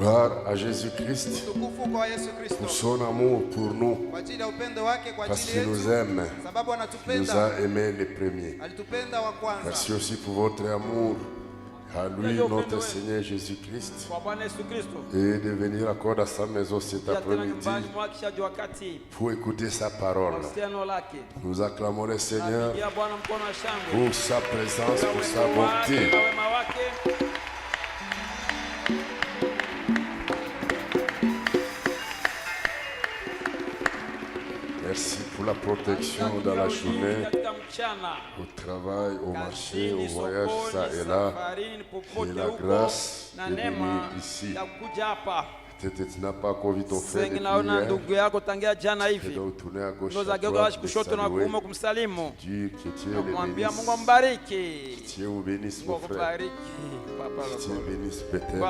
Gloire à Jésus-Christ pour son amour pour nous, parce qu'il nous aime, il nous a aimés les premiers. Merci aussi pour votre amour à lui, notre Seigneur Jésus-Christ, et de venir encore à sa maison cet après-midi pour écouter sa parole. Nous acclamons le Seigneur pour sa présence, pour sa bonté. Merci pour la protection dans la journée, au travail, au marché, au voyage, ça et là. Et la grâce de venir ici. Peut-être tu n'as pas encore vu ton frère depuis hier. Tu dois tourner à gauche, à droite, pour saluer. Dieu que Dieu le bénisse. Que Dieu vous bénisse, mon frère. Que Dieu bénisse Bethel.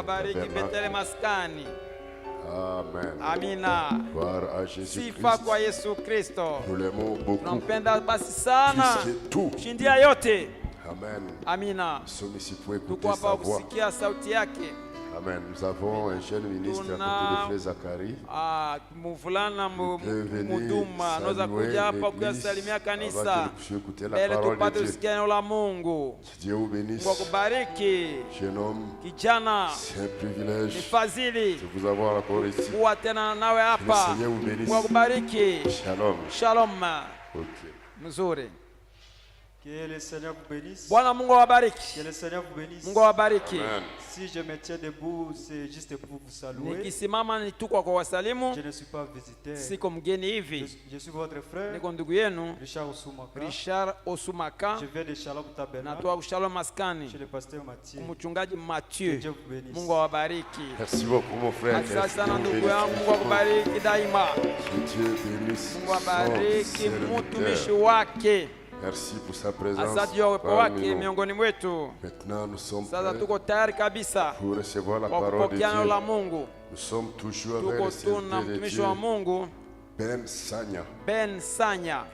Amen. Amina. Gloire à Jésus-Christ. Sifa kwa Yesu Kristo. Nous l'aimons beaucoup. Tunampenda basi sana. Plus que tout. Shindia yote. Amen. Amina. Nous sommes ici pour écouter Tuko sa hapa voix. kusikia sauti yake. Amen. Nous avons un jeune ministre à côté de frère Zacharie. Mvulana muduma anaweza kuja hapa kusalimia kanisa. Mbele tupate kusikia neno la Mungu. Dieu vous bénisse. Mungu akubariki. Jeune homme, Kijana, c'est un privilège ni fadhili de vous avoir encore ici. kuwa tena nawe Que le hapa. Seigneur vous bénisse. Mungu akubariki. Shalom. Shalom. Ok. Mzuri. Que le Seigneur vous bénisse. Bwana Mungu awabariki. Que le Seigneur vous bénisse. Mungu awabariki. Amen. Si je me tiens debout, c'est juste pour vous saluer. Nikisimama ni tu kwa wasalimu, Je ne suis pas visiteur. siko mgeni hivi. Je suis votre frère, Niko ndugu yenu Richard Osumaka. Richard Osumaka, Je viens de Shalom Tabernacle natoa Shalom Maskani, chez le pasteur Mathieu. mchungaji Que Mathieu. Dieu vous bénisse. Mungu awabariki. Merci beaucoup, mon frère. Asante Que sana Dieu ndugu vous yangu, Mungu bénisse. akubariki daima. Que Dieu bénisse Mungu son abariki mtumishi serviteur. wake. Merci pour sa présence. Asante juu ya uwepo parmi wake nous. miongoni mwetu. Maintenant, nous sommes Sasa prêts tuko tayari kabisa pour recevoir la kwa parole de kupokea neno la Dieu. Mungu. Nous sommes toujours avec Tuko le tu na serviteur de mtumishi Dieu, wa Mungu Ben Sanya. Ben Sanya.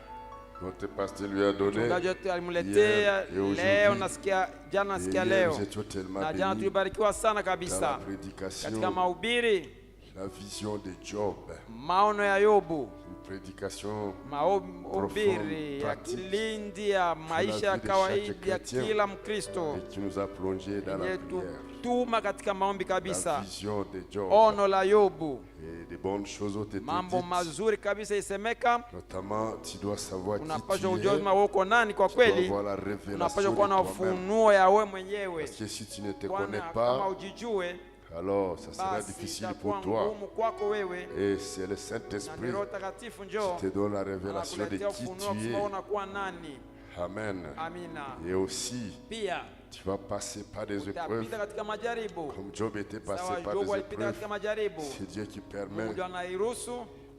Notre pasteur lui a donné. Mchungaji wetu alimletea Hier et aujourd'hui. leo, nasikia jana, Et nasikia hier, leo, nous étions tellement na jana bénis tulibarikiwa sana dans la kabisa prédication, katika mahubiri, la vision de Job. maono ya Yobu, Une prédication mahubiri ya pratique kilindi ya maisha ya vie de kawaida chaque ya chrétien. kila Mkristo et qui nous a plongé dans la yenye prière. tuma katika maombi La kabisa. vision de Job. Ono la Yobu, Et de bonnes choses ont été mambo dites. mazuri kabisa isemeka. Notamment, tu dois savoir qui Unapaswa tu kujua es. kama wewe uko nani kwa Tu dois kweli. avoir la révélation Unapaswa de kuwa na toi-même. ufunuo ya wewe mwenyewe. Parce que si tu ne te Bwana, connais kama pas, ujijue, alors ça sera basi difficile itakuwa pour toi. ngumu kwako wewe. Et c'est le Na Saint-Esprit ni Roho Takatifu njoo qui te donne la révélation de anakuletea qui ufunuo tu kusema es. unakuwa nani. Amen. Amina. Et aussi, Pia tu vas passer par des épreuves, utapita katika majaribu comme Job était passé sawa par Jobu des alipita épreuves. katika majaribu. C'est Dieu qui permet Mungu anairuhusu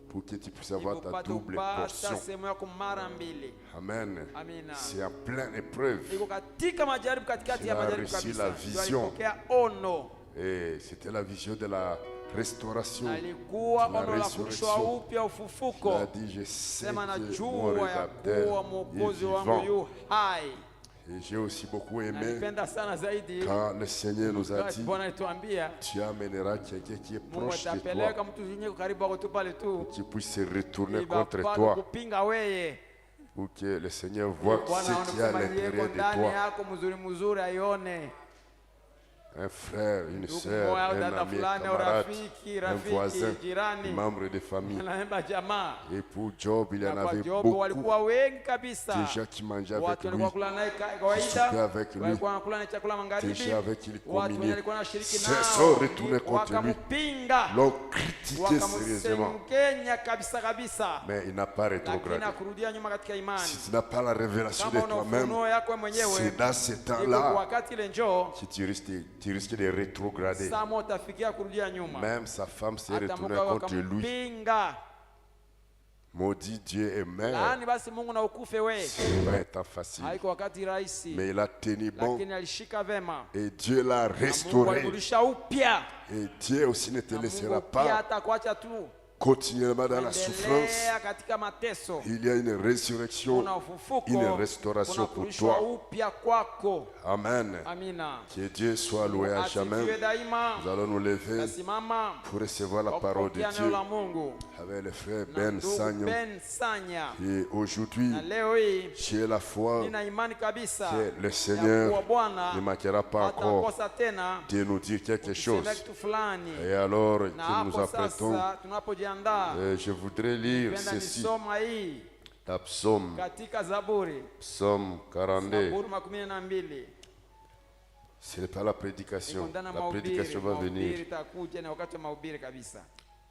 pour que tu puisses avoir ta ikupate double kupata portion. sehemu yako mara mbili. Amen. Amina. C'est en pleine épreuve. Iko katika majaribu, katikati ya Tu as majaribu reçu kabisa. la Ndio vision. alipokea ono. Et c'était la vision de la restauration. Na ilikuwa La ono la kurudishwa résurrection. upya, Il ufufuko. a dit, je sais Sema que mon najua ya rédempteur kuwa est mwokozi wangu vivant. yu hai. Et j'ai aussi beaucoup aimé Nalipenda sana zaidi quand le Seigneur nous a wakati dit, Bwana alituambia tu amèneras quelqu'un qui est Mungu proche de atapeleka toi, mtu yenye karibu yako tu pale tu qui puisse se retourner ili contre bapate toi, kupinga weye. pour que le Seigneur voit Bwana ce qu'il y a à aone kusema l'intérieur yeko de ndani toi. yako mzuri aione. Un frère, une Ndugu sœur, moja au un dada ami, un fulani au camarade, rafiki, un voisin, rafiki, jirani, membre de famille. anaemba jamaa. Et pour Job, il y en Na kwa avait Jobu beaucoup. walikuwa wengi kabisa. Des gens qui mangeaient avec Watu lui, walikuwa kula naye qui kawaida, soupaient avec lui, walikuwa wanakula naye chakula des magharibi, gens avec qui il watu wenye communiait. walikuwa wanashiriki Se nao sont retournés contre lui, wakampinga, l'ont critiqué sérieusement. wakamsengenya kabisa kabisa, Mais il n'a pas lakini rétrogradé. akurudia nyuma katika imani. Si tu n'as pas la révélation de Kama una toi-même, ufunuo yako mwenyewe, c'est dans ce iko temps-là wakati ile njoo que tu risques de rétrograder. saa moja utafikia kurudia nyuma. Même sa femme s'est Hata retournée Mungu contre lui. akampinga. Maudit Dieu est mère. Laani basi Mungu na ukufe we. C'est pas un temps facile. Haiko wakati rahisi, Mais il a tenu bon. lakini alishika vema. Et Dieu l'a Na Mungu restauré. alirudisha upya. Et Dieu aussi ne te Na laissera Mungu pia pas hatakuacha tu continuellement dans la souffrance, endelea katika mateso, il y a une résurrection, kuna ufufuko, une restauration kuna pour kurudishwa toi. upya kwako. Amen. Amina. Que Dieu soit loué à jamais. Asifiwe daima. Nous allons nous lever Tasimama pour recevoir la parole de kupokea Dieu neno la Mungu avec le frère na Ben ndugu Sagnon. Ben Sanya. Et aujourd'hui, Na leo hii j'ai la foi nina imani kabisa que le ya Seigneur kuwa Bwana ne manquera pas encore hatakosa tena de nous dire quelque chose. kusema kitu fulani. Et alors Na que nous hapo apprêtons, sasa tunapojiandaa, je voudrais lire penda ceci. nisoma hii La psaume, katika Zaburi, psaume 42. Zaburi 12. Ce n'est pas la prédication. Iko ndani ya La mahubiri, prédication va mahubiri venir. itakuja na wakati wa mahubiri kabisa.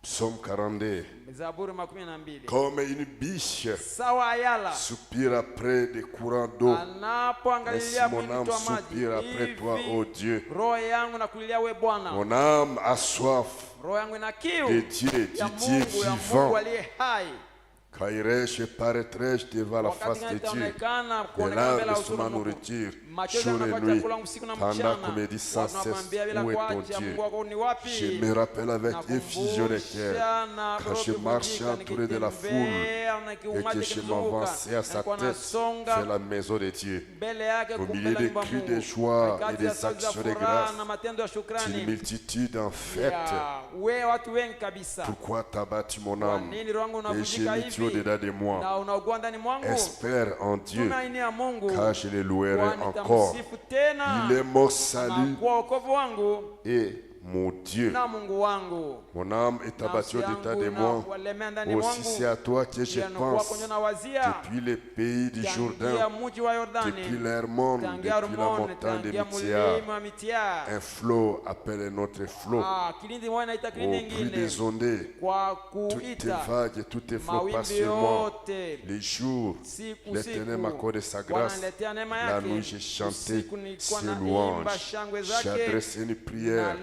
Psaume 42. Zaburi 12. Comme une biche Sawa ayala soupire après des courants d'eau, ainsi anapoangalilia mon mwito âme wa maji, soupire après toi, ô hivi Dieu. roho yangu nakulilia we Bwana. Mon âme a soif Roho yangu ina de kiu Dieu, ya du Dieu Mungu vivant. aliye hai. Quand irai-je, paraîtrai-je devant la face Wakati de Dieu. itaonekana Les kuonekana mbele ya larmes uso sont ma wa Mungu. nourriture, Machozi jour et yanakuwa nuit. chakula usiku na Pendant mchana. qu'on me dit sans Watu cesse, wanamwambia bila où est ton kuacha, Dieu? Mungu wako ni wapi? Je me rappelle avec effusion de cœur, quand je marchais entouré de la foule et que je m'avançais à sa tête vers la maison de Dieu. Au milieu des cris de joie et des actions de grâce, une multitude en fête. Pourquoi t'as battu mon âme et gémis-tu au-dedans de moi? Espère en Dieu, car je le louerai encore. Il est mon salut et mon Dieu. Mon âme est abattue au-dedans de moi. Aussi c'est à toi que je pense. Depuis les pays du Jourdain, depuis l'Hermon, depuis la montagne de Mithia, un flot appelle un autre flot. Au bruit des ondées, toutes tes vagues et tous tes flots passent sur moi. Les jours, l'Éternel m'accorde sa grâce. La nuit, j'ai chanté ses louanges. J'ai adressé une prière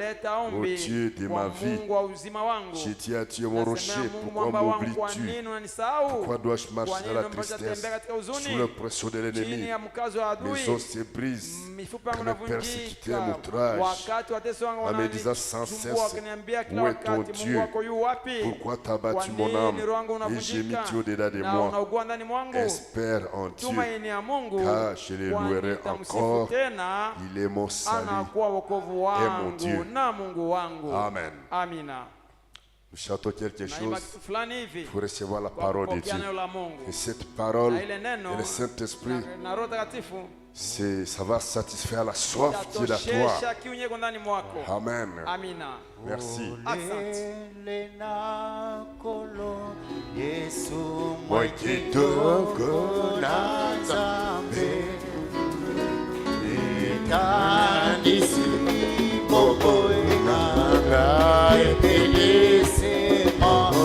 au Dieu de ma vie. J'ai dit à Dieu, mon rocher, pourquoi m'oublies-tu? Pourquoi dois-je marcher dans la tristesse, sous la pression de l'ennemi? Mes os se brisent, que mes persécuteurs m'outragent, en me disant sans cesse, où est ton Dieu? Pourquoi t'as battu mon âme et j'ai mis Dieu au-dedans de moi? Espère en Dieu, car je le louerai encore. Il est mon salut et mon Dieu. Amen. Nous chantons quelque chose pour recevoir la parole de Dieu. Et cette parole et le Saint-Esprit, ça va satisfaire la soif qui est à toi. Amen. Merci. Oh,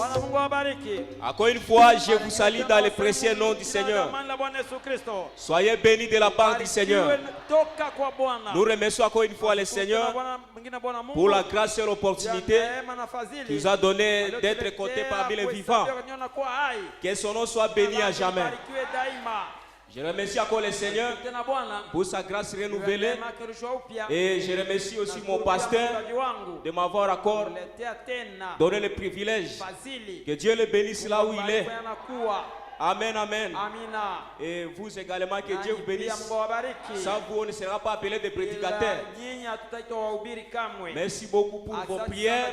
Bwana Mungu awabariki. Encore une fois, je vous salue dans le précieux nom du Seigneur. Soyez bénis de la part du Seigneur. Nous remercions encore une fois le Seigneur pour la grâce et l'opportunité qu'il nous a donné d'être comptés parmi les vivants. Que son nom soit béni à jamais. Je remercie encore le Seigneur pour sa grâce renouvelée. Et je remercie aussi mon pasteur de m'avoir encore donné le privilège. Que Dieu le bénisse là où il est. Amen, amen. Et vous également, que Dieu vous bénisse. Sans vous, on ne sera pas appelé des prédicateurs. Merci beaucoup pour vos prières,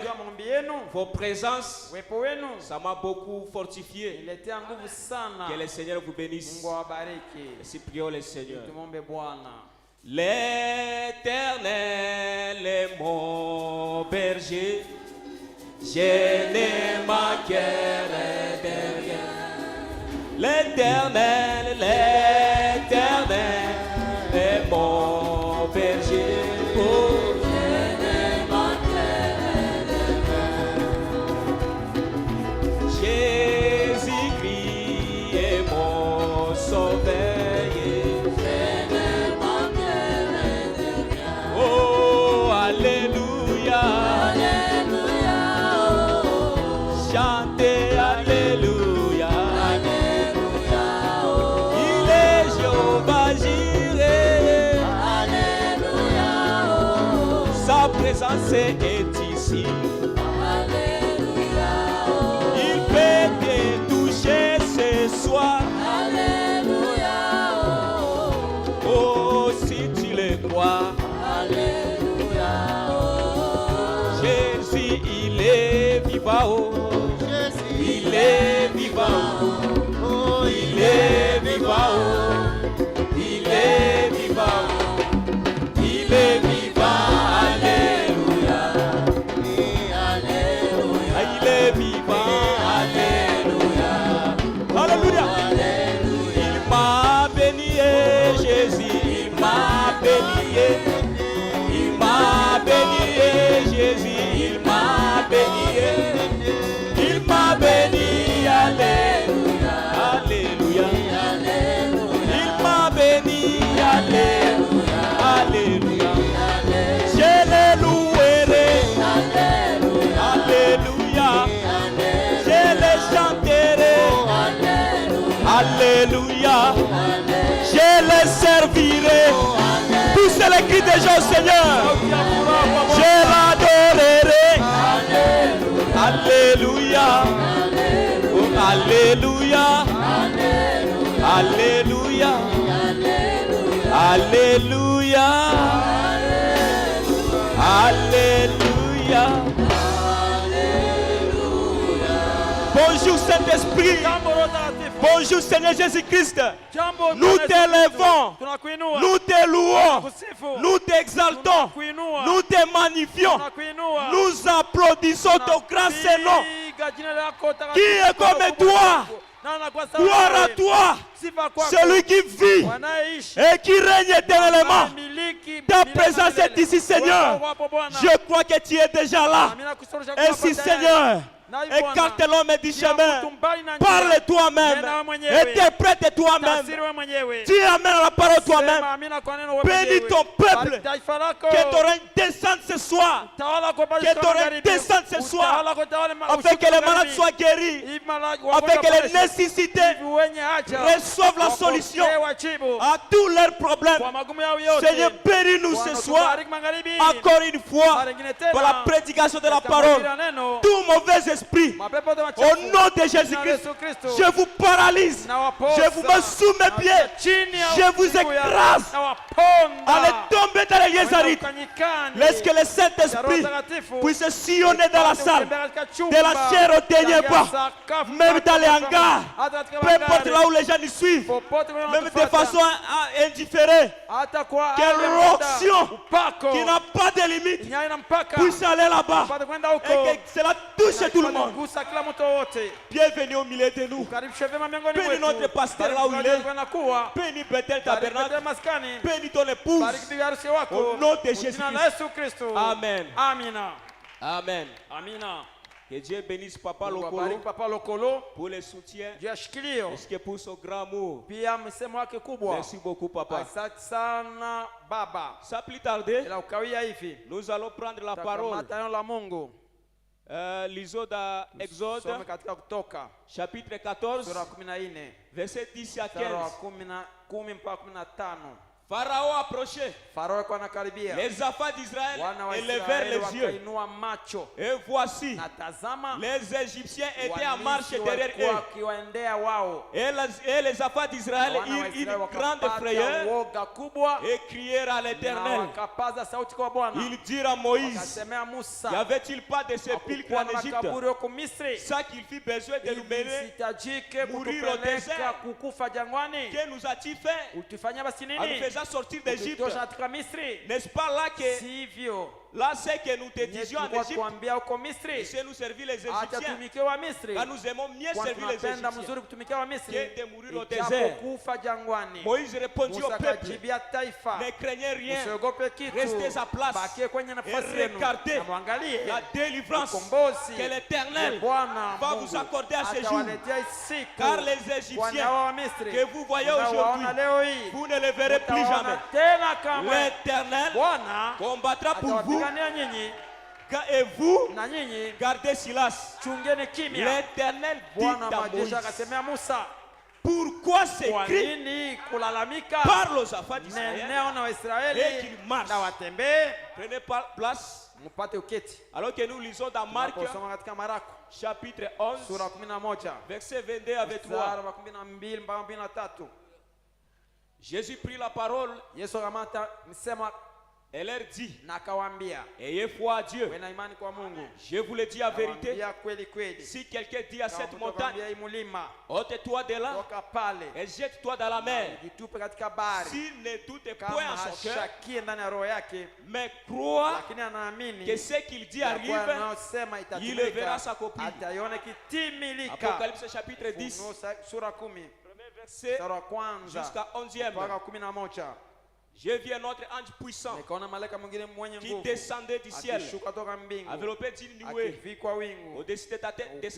vos présences. Ça m'a beaucoup fortifié. Que le Seigneur vous bénisse. Merci, prions le Seigneur. L'Éternel est mon berger. Je ne manquerai de rien. L'Éternel, l'Éternel est mon berger. Oh, je ne manquerai de rien. Jésus-Christ est mon sauveur. Je ne manquerai de rien. Oh, alléluia. Alléluia. Chantez alléluia. Sa présence est ici. Alléluia. Il peut te toucher ce soir. Alléluia. Oh, si tu le crois. Alléluia. Jésus, il est vivant. Oh. Il est vivant. Oh, il est vivant. Il est vivant. Il est vivant. Il m'a béni, Jésus, il m'a béni, il m'a béni, alléluia, alléluia, il m'a béni, alléluia, alléluia, je le louerai, alléluia, je le chanterai, alléluia, je le servirai. Poussez les cris des gens au Seigneur. Je l'adorerai. Alléluia. Alléluia. Alléluia. Alléluia. Alléluia. Bonjour Saint-Esprit. Bonjour Seigneur Jésus-Christ. Nous t'élevons, nous te louons, nous t'exaltons, nous te magnifions, nous applaudissons ton grand Seigneur. Qui est comme toi? Gloire à toi, celui qui vit et qui règne éternellement. Ta présence est ici, Seigneur. Je crois que tu es déjà là. Ainsi, Seigneur, écarte l'homme du chemin. Parle toi-même. Interprète toi-même. Dis amen à la parole toi-même. Bénis ton peuple. Que ton règne descende ce soir. Que ton règne descende ce soir. Afin que les malades soient guéris. Afin que les nécessités reçoivent la solution à tous leurs problèmes. Seigneur, bénis-nous ce soir. Encore une fois. Pour la prédication de la parole. Tout mauvais esprit, au nom de Jésus-Christ, je vous paralyse, je vous mets sous mes pieds, je vous écrase. Allez tomber dans les lieux arides. Laisse que le Saint-Esprit puisse sillonner dans la salle, de la chair au dernier pas, même dans les hangars, peu importe là où les gens nous suivent, même de façon indifférée. Quelle onction qui n'a pas de limite puisse aller là-bas et que cela touche tout le monde. Bienvenue au milieu de nous. Bénis notre pasteur là où il est. Bénis Bethel Tabernacle. Bénis ton épouse. Au nom de Jésus-Christ. Amen. Amen. Amen. Que Dieu bénisse Papa Mungu Lokolo abariki Papa Lokolo pour le soutien. juu ya shikilio, Est-ce que pour son grand amour. pia msemo wake kubwa. Merci beaucoup Papa. Asante sana baba. Sans plus tarder, Ila ukawia hivi, nous allons prendre la parole. tutakamata neno la Mungu. Lisons dans Exode, Some katika Kutoka chapitre 14, sura 14 verset 10 à mstari wa 15. 10 mpaka 15. Pharaon approchait. Farao alikuwa anakaribia, Les enfants d'Israël wana wa élevèrent Israeli les yeux. wakainua macho, Et voici, na tazama, les Égyptiens étaient en marche walinzi derrière walikuwa eux. wakiwaendea wao. Et les enfants d'Israël Wana wa eurent Israeli une grande wakapata frayeur woga kubwa et crièrent à na l'Éternel. wakapaza sauti kwa Bwana, Ils dirent à Moïse, wakasemea n'y Musa, avait-il pas de sépulcres hakukuwa en na Égypte makaburi huko Misri, sans qu'il fût besoin de nous ili mener? sitajike mourir au kutupeleka désert. kukufa jangwani? Que nous a-t-il fait Utufanyia basi en nous nini? faisant sortir d'Égypte? Kututosha katika Misri? N'est-ce pas là que Sivyo. là c'est que nous te Nye disions en tulikuwa Égypte, tuambia huko Misri, c'est nous servir les acha Égyptiens, tumikie wa Misri, car nous aimons mieux kwa servir les tunapenda Égyptiens mzuri kutumikia wa Misri que de mourir au ijapo désert. kufa jangwani. Moïse répondit au Musa peuple, akajibia taifa, ne craignez rien, usiogope kitu, restez à place bakie kwenye nafasi yenu regardez na mwangalie la délivrance ukombozi que l'Éternel Bwana va Mungu vous accorder à ce jour. atawaletea siku. Car les Kwani Égyptiens hawa wa Misri que vous voyez mnaowaona aujourd'hui, leo hii, vous ne les verrez plus mtawaona jamais. tena kamwe. L'Éternel Bwana combattra pour vous atawapigania nyinyi, et vous na nyinyi gardez silence. chungeni kimya. L'Éternel dit Bwana à majeshi Moïse, akasemea Musa, pourquoi ces kwa cris nini kulalamika? parlent aux enfants d'Israël Neneo na et Waisraeli qu'ils marchent? na watembee. Prenez place. Mupate uketi. Alors que nous lisons dans Marc Tunaposoma katika Marako chapitre 11, sura 11 verset 22 à 23. mstari wa 12 mpaka 23. Jésus prit la parole Yesu akamata msema et leur dit, na akawaambia, ayez foi à Dieu. wewe na imani kwa Mungu. Je vous le dis en vérité, Akawaambia kweli kweli. si quelqu'un dit à Kama cette mtu montagne, akamwambia hii mulima, ôte-toi de là toka pale et jette-toi dans la mer, jitupe katika bahari, s'il ne doute point kama en son cœur, hashakie ndani ya roho yake, mais croit lakini anaamini que ce qu'il dit ya kuwa arrive, anayosema il le verra itatimilika, s'accomplir. ataiona kitimilika. Apocalypse chapitre 10, Ufunuo sura 10 premier verset mstari wa kwanza jusqu'à 11e. mpaka 11. J'ai vu un autre ange puissant Nikaona malaika mwingine mwenye qui nguvu descendait du ciel, akishuka toka mbingu, enveloppé d'une nuée. akivikwa wingu. Au-dessus de sa tête était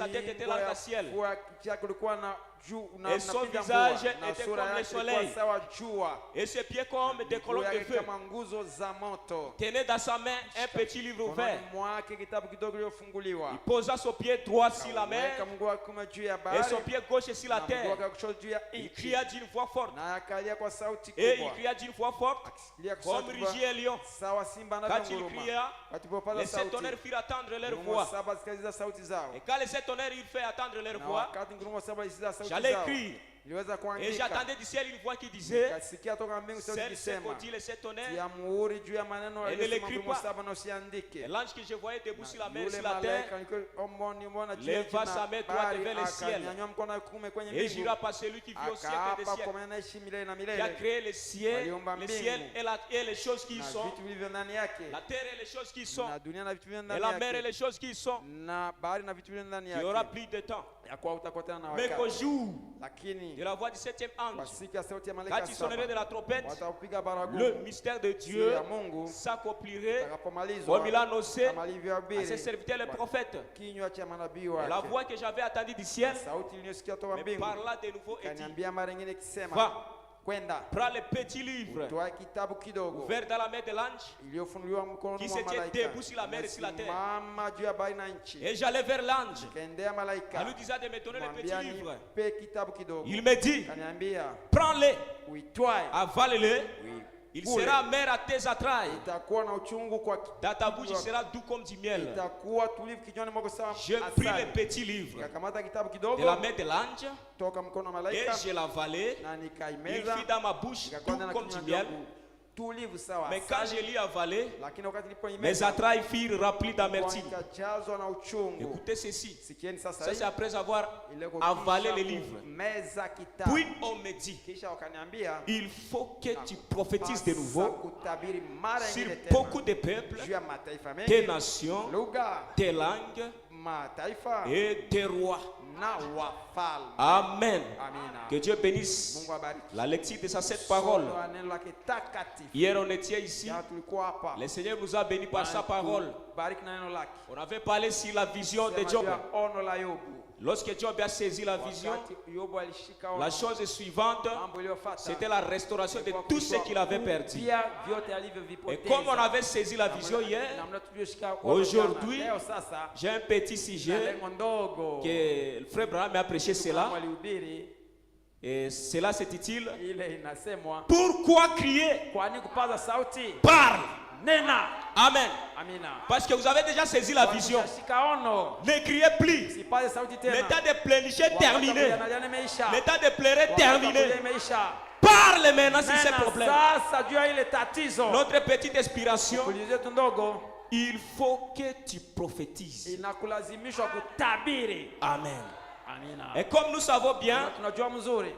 Ukingo ya l'arc-en-ciel. pua chake kulikuwa na juu na Et son napiga visage mvua, na était sura comme le yake soleil. ilikuwa sawa jua, Et ses pieds comme des miguu colonnes de yake feu. kama nguzo za moto. Tenait dans sa main un petit livre ouvert. Mkononi mwake kitabu kidogo Il kilichofunguliwa. posa son pied droit sur la mer Akaweka mguu wake kume juu ya et bahari son pied gauche sur la na mguu terre. wake wa kushoto juu ya Il nchi, cria d'une voix forte. na akalia kwa sauti Et il kubwa, cria d'une voix forte, akisikia kwa comme sauti kubwa, rugit un lion. sawa simba Quand il anavyonguruma. cria, Walipopaza les sept sauti, tonnerres firent attendre leur ngurumo voix. saba zikaliza sauti zao, Et quand les sept tonnerres eurent fait attendre leur na voix, wakati ngurumo saba ziliza sauti j'allais zao, écrire. niliweza Et kuandika. j'attendais du ciel une voix qui disait, Nikasikia toka mbingu sauti celle ikisema, qu'ont dit les sept tonnerres. tia muhuri juu ya maneno Et ne aliyosema l'écris ngurumo pas. saba na Et usiandike. l'ange que je voyais debout sur la mer et Yule sur la malaika terre, nilimwona juu leva ya sa main droite bahari, vers le ciel. akanyanyua mkono wake kuume kwenye et mbingu, jura par celui qui vit au siècle des akaapa kwa siècles, maana anaishi milele na qui a milele, créé le ciel et les choses qui y na sont, vitu vilivyo ndani yake, la terre et les choses qui y sont, na dunia na vitu vilivyo et ndani la mer et yake, les choses qui y sont. na bahari na vitu vilivyo ndani Il y aura yake, plus de temps. ya kuwa utakuwa tena na Mais qu'au wakati. jour Lakini de la voix du septième kwa ange, siku ya sauti ya quand malaika il sonnerait de saba la trompette, watapiga le baragumu, mystère de siri Dieu ya Mungu s'accomplirait itakapomalizwa comme il a annoncé kama à ses alivyoabiri serviteurs les kwa prophètes. kinywa cha manabii Et la wake. voix que j'avais attendue du ciel Sauti iliyosikia toka me mbingu parla de nouveau et dit, kaniambia mara nyingine ikisema, va, kwenda prends le petit livre toa kitabu kidogo ouvert dans la main de l'ange iliyofunuliwa mkononi qui mwa se tient malaika, debout sur la mer et sur la terre. mama juu ya bahari na nchi. Et j'allais vers l'ange Kaendea en malaika lui disant de me donner le mwambia petit livre. nipe kitabu kidogo. Il me dit, Kaniambia prends-le, uitwae, avale-le, il Kule. sera amer à tes entrailles. itakuwa na uchungu kwa Dans ta bouche, il sera doux comme du miel. itakuwa tulivu kinywani mwako sawa Je pris le asali. petit livre Nikakamata kitabu de kidogo la main de l'ange toka mkono wa et malaika je l'avalai. na Il nikaimeza, fit dans ma bouche ikakuwa doux ndani ya comme du kinywa miel. changu tulivu sawa Mais quand je asali. l'ai avalé, Lakini wakati mes nilipoimeza entrailles furent remplies d'amertume. nikajazwa na uchungu. Écoutez ceci. Sikieni sasa Ça, hii. c'est après avoir Ile avalé kukisha le livre. meza kitabu. Puis on me dit, Kisha wakaniambia il faut que tu prophétises de pasa nouveau kutabiri mara sur nyingine tena beaucoup de peuples, juu ya mataifa tes mengi, nations, lugha, tes langues mataifa et tes rois. Amen. Amina. Que Dieu bénisse Mungu abariki. la lecture de sa cette parole. Somo la neno lake takatifu. Hier, on était ici. Jana tulikuwa hapa. Le Seigneur nous a bénis par sa parole. Bariki na neno lake. On avait parlé sur la vision de Sema Job. juu ya ono la Yobu. Lorsque Job a saisi la vision, Wakati Yobu alishika ono, la chose suivante, mambo iliyofuata, c'était la restauration de tout ce qu'il avait perdu. pia vyote Et alivyovipoteza. comme on avait saisi la vision hier, Namna tulioshika ono aujourd'hui, jana. Leo sasa j'ai un petit na sujet lengo ndogo que le frère Branham a prêché cela. walihubiri, Et cela s'intitule ile inasemwa Pourquoi crier? kwa nini kupaza sauti? Parle. Nena. Amen. Amina. Parce que vous avez déjà saisi la vision. Shika ono. Ne criez plus. Sipaze sauti tena. L'état de pleurnicher terminé. Jana imeisha. L'état de pleurer terminé. Imeisha. Parle maintenant sur ces Nena problèmes. sasa juu ya ile tatizo. Notre petite inspiration, Kuulize tu ndogo il faut que tu prophétises. inakulazimishwa kutabiri. Amen. Amina. Et comme nous savons bien, Tunajua mzuri.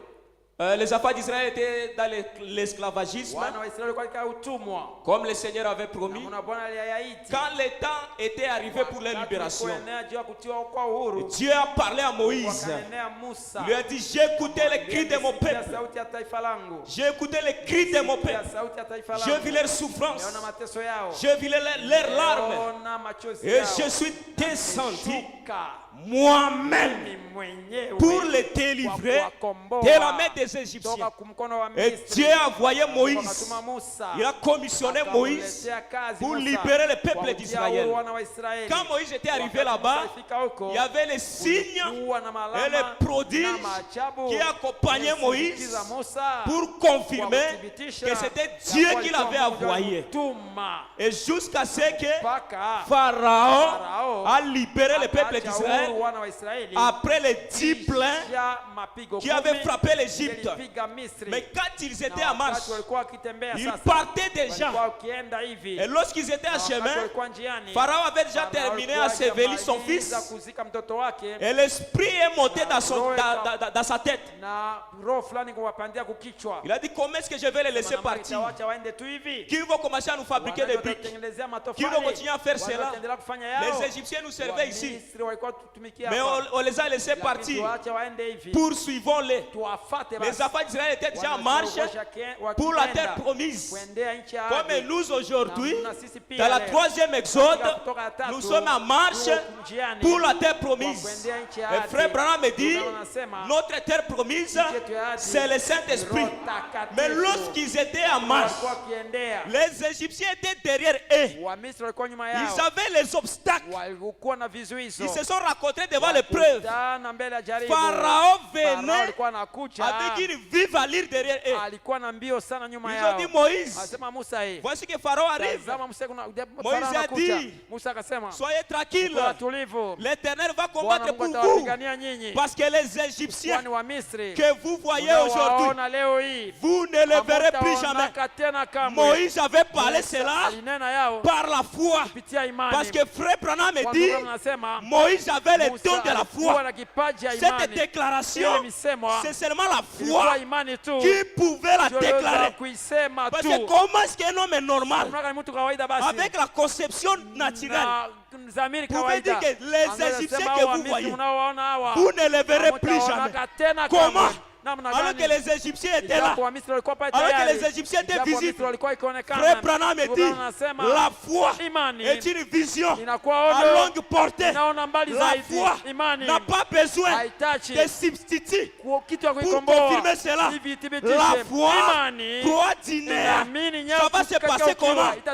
les enfants d'Israël étaient dans l'esclavagisme, Wana wa Israeli walikuwa katika utumwa. comme le Seigneur avait promis. Na Bwana aliyaahidi. Quand le temps était arrivé pour leur libération, Kuenea juu ya kutiwa kwa uhuru. Dieu a parlé à Moïse. Wakanenea Musa. Il lui a dit, j'ai écouté les cris de mon peuple. Sauti ya taifa langu. J'ai écouté les cris de mon peuple. Sauti ya taifa J'ai langu. vu leurs souffrances. Naona mateso yao. J'ai vu leurs larmes. Naona machozi Et yao. je suis descendu Shuka. moi-même Mimi mwenyewe pour les délivrer kwa kuwakomboa de la main des Égyptiens. toka kumkono wa Et Misri. Dieu a envoyé Moïse. Wakatuma Musa. Il a commissionné Moïse Akamletea kazi pour Musa. libérer le peuple Kuwatia d'Israël. huru wana wa Israeli. Quand Moïse était arrivé Wakati là-bas, Musa alifika huko, il y avait les signes kulikuwa na malama et les prodiges na maajabu qui accompagnaient Moïse yasindikiza Musa pour confirmer kwa kuthibitisha que c'était ya Dieu kuwa qui alikuwa l'avait Mungu envoyé. alimtuma. Et jusqu'à ce que Mpaka Pharaon a libéré le peuple akaacha d'Israël huru wana wa Israeli après les 10 plaies kisha mapigo qui avaient 10 frappé l'Égypte. yalipiga Misri. Mais quand ils étaient Na en marche, wakati walikuwa wakitembea ils sasa, partaient déjà. walikuwa wakienda hivi. Et lorsqu'ils étaient en Na wakati chemin, walikuwa njiani, Pharaon avait déjà Farao terminé alikuwa à sévir son hajamaliza fils. kuzika mtoto wake, Et l'esprit est monté dans sa tête. na roho fulani kuwapandia kukichwa. Il a dit, comment est-ce que je vais les laisser partir? Wacha waende tu hivi. Qui vont commencer à nous fabriquer des briques? Watatengenezea matofali. Qui vont continuer à faire cela? Wataendelea kufanya yao. Les Égyptiens nous servaient ici. Wamisri walikuwa tutumikia Mais hapa. on les a laissés Lakini partir. tuache waende hivi. Poursuivons-les. Tuwafate Les basi. enfants d'Israël étaient déjà en marche Wakienda, pour la terre promise. kuendea nchi ya Comme ahadi. nous aujourd'hui, Na sisi pia dans la leo, troisième exode, kutoka ya tatu, nous sommes en marche tuko njiani pour la terre kwa promise. kuendea nchi ya Et ahadi. frère Branham me dit, Ndio wanasema, notre terre promise, nchi yetu ya ahadi, c'est le Saint-Esprit. Roho Takatifu. Mais lorsqu'ils étaient en marche, walikuwa wakiendea, les Égyptiens étaient derrière eux. Wamisri walikuwa nyuma Ils yao, avaient les obstacles. walikuwa na vizuizo. Ils se sont rencontrés devant l'épreuve. Wakutana mbele ya jaribu. Pharaon Farao venait alikuwa anakuja, avec une vive allure derrière eux. alikuwa na mbio sana nyuma Ils yao. ont dit, Moïse, Anasema Musa, voici que Pharaon arrive. tazama Musa, kuna Moïse Farao a anakuja. dit, Musa akasema, soyez tranquilles. kuwa tulivu, L'Éternel va Bwana combattre Mungu pour vous. atawapigania nyinyi. Parce que les Égyptiens Kwani wa Misri que vous voyez aujourd'hui, unawaona leo hii, vous ne les verrez plus jamais. hamtaonaka tena kamwe. Moïse avait parlé Musa cela alinena yao par la foi. kupitia imani. Parce que frère Branham me Kwa dit, sababu anasema, Moïse avait le Musa don de la alikuwa foi. na kipaji ya Cette imani. déclaration, Ile misemo c'est seulement la ilikuwa foi imani tu qui pouvait la ndio iliweza déclarer. kuisema Parce tu. que comment est-ce qu'un homme est normal, Unataka ni mtu kawaida basi avec la conception naturelle, na dhamiri pouvez dire kawaida, que les angeweza Égyptiens sema que hawa vous Misri voyez, mnaowaona hawa, vous ne les verrez plus jamais. hamtaonaka tena Comment? kamwe. Namna Alors gani? que les Égyptiens étaient là. Ijapo Wamisri walikuwa pale Alors que tayari, les Égyptiens étaient ijapo Wamisri visibles. walikuwa ikionekana, Frère Branham me Ndio dit, anasema, la foi imani est une vision inakuwa à ono, longue portée. inaona mbali La zaidi. foi Imani n'a pas besoin haitachi de substituts kitu ya pour kuikomboa confirmer cela. ili vithibitishe. La foi Imani croit dîner. inaamini Ça va se passer comment? Je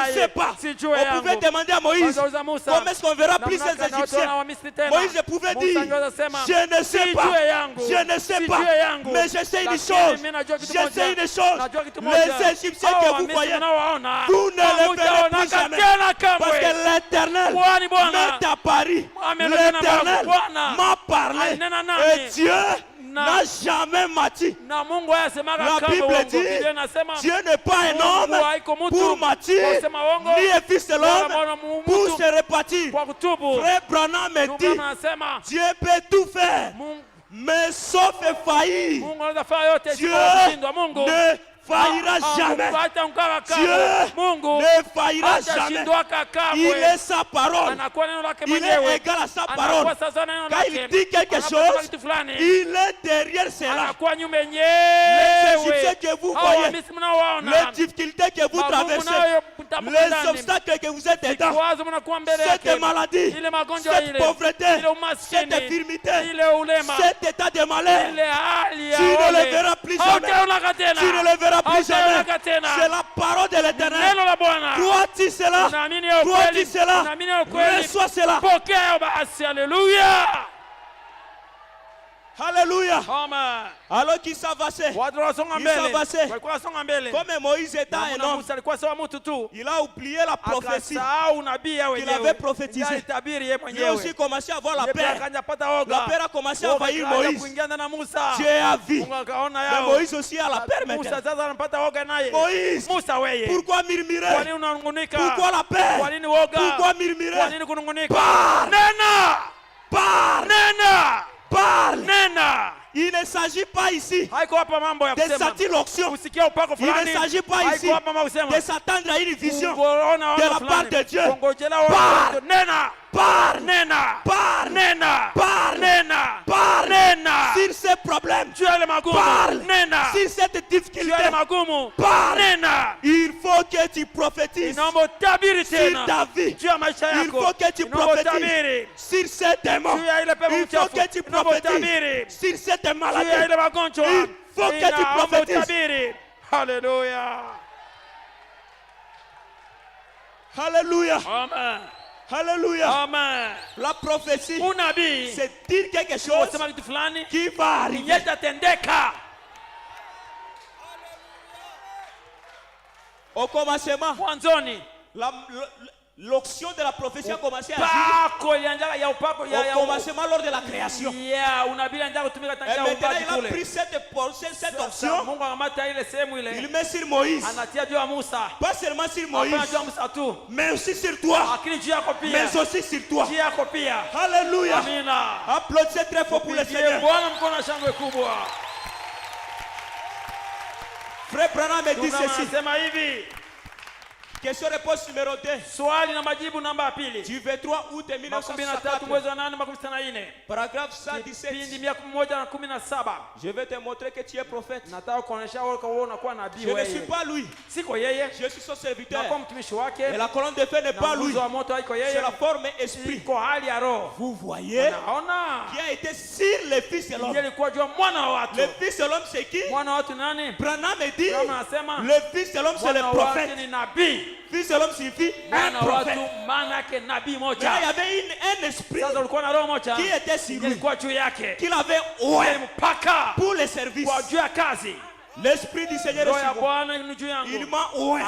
ne sais pas. On pouvait demander à Moïse, comment est-ce qu'on verra plus ces Égyptiens? Moïse pouvait dire, je ne sais pas, je ne sais pas, mais je sais une chose, je sais une chose, les Égyptiens que vous voyez, vous ne les verrez plus jamais, parce que l'Éternel m'est apparu, l'Éternel m'a parlé, et Dieu n'a jamais menti. na Mungu ayasemaga La kama Bible uongo. dit, Biblia inasema Dieu n'est pas un homme Mungu haiko mtu pour mentir, kwa kusema uongo, ni un fils de wala l'homme mwana pour mtu se repentir. kwa kutubu. Frère Branham me Mungu dit, anasema Dieu peut tout faire, Mungu mais sauf faillir. Mungu anaweza fanya yote Dieu isipokuwa kushindwa. Mungu ne faillira jamais. Dieu ne faillira jamais. Il est sa parole. Il est égal à sa parole. Quand il dit quelque chose, il est derrière cela. Les Égyptiens que vous voyez, les difficultés que vous traversez, les obstacles que vous êtes dedans, cette maladie, cette pauvreté, cette infirmité, cet état de malheur, tu ne le verras plus jamais. Tu ne le verras plus jamais. C'est la parole de l'Éternel. Crois-tu cela? Crois-tu cela? Reçois cela. Alléluia. Alors qu'il s'avançait, comme Moïse était un homme, il a oublié la prophétie qu'il avait prophétisée. Il a aussi commencé à avoir la peur. La peur a commencé à envahir Moïse. Dieu a vu. Mais Moïse aussi a la peur maintenant. Moïse, pourquoi murmurer? Pourquoi la peur? Pourquoi murmurer? Parle. Il ne s'agit pas ici de sentir l'onction. Il ne s'agit pas ici de s'attendre à une vision de la part de Dieu. Parle. Sur ces problèmes, parle. Sur cette difficulté, parle. Il faut que tu prophétises sur ta vie. Il faut que tu prophétises sur ces démons. Il faut que tu prophétises sur cette maladie. Il faut que tu prophétises. Alléluia. Alléluia. Amen. Alléluia. Amen. La prophétie, c'est dire quelque chose qui va arriver. Au commencement, l'onction de la prophétie a commencé à agir. Au commencement, lors de la création. Et maintenant, il a pris cette onction. Il met sur Moïse. Pas seulement sur Moïse, mais aussi sur toi. Mais aussi sur toi. Alléluia. Applaudissez très fort pour le Seigneur. Frère Branham me dit ceci. Question-réponse numéro 2. Du 23 août 1964. Paragraphe 117. Je vais te montrer que tu es prophète. Je ne suis pas lui. Je suis son serviteur. Et la colonne de feu n'est pas lui. C'est la forme esprit. Vous voyez qui a été sur le Fils de l'homme. Le Fils de l'homme c'est qui? Branham me dit le Fils de l'homme c'est le prophète. Fils de l'homme signifie un prophète. Il y avait un esprit qui était sur lui, qu'il avait oué pour le service. L'esprit du Seigneur est sur moi. Il m'a oué.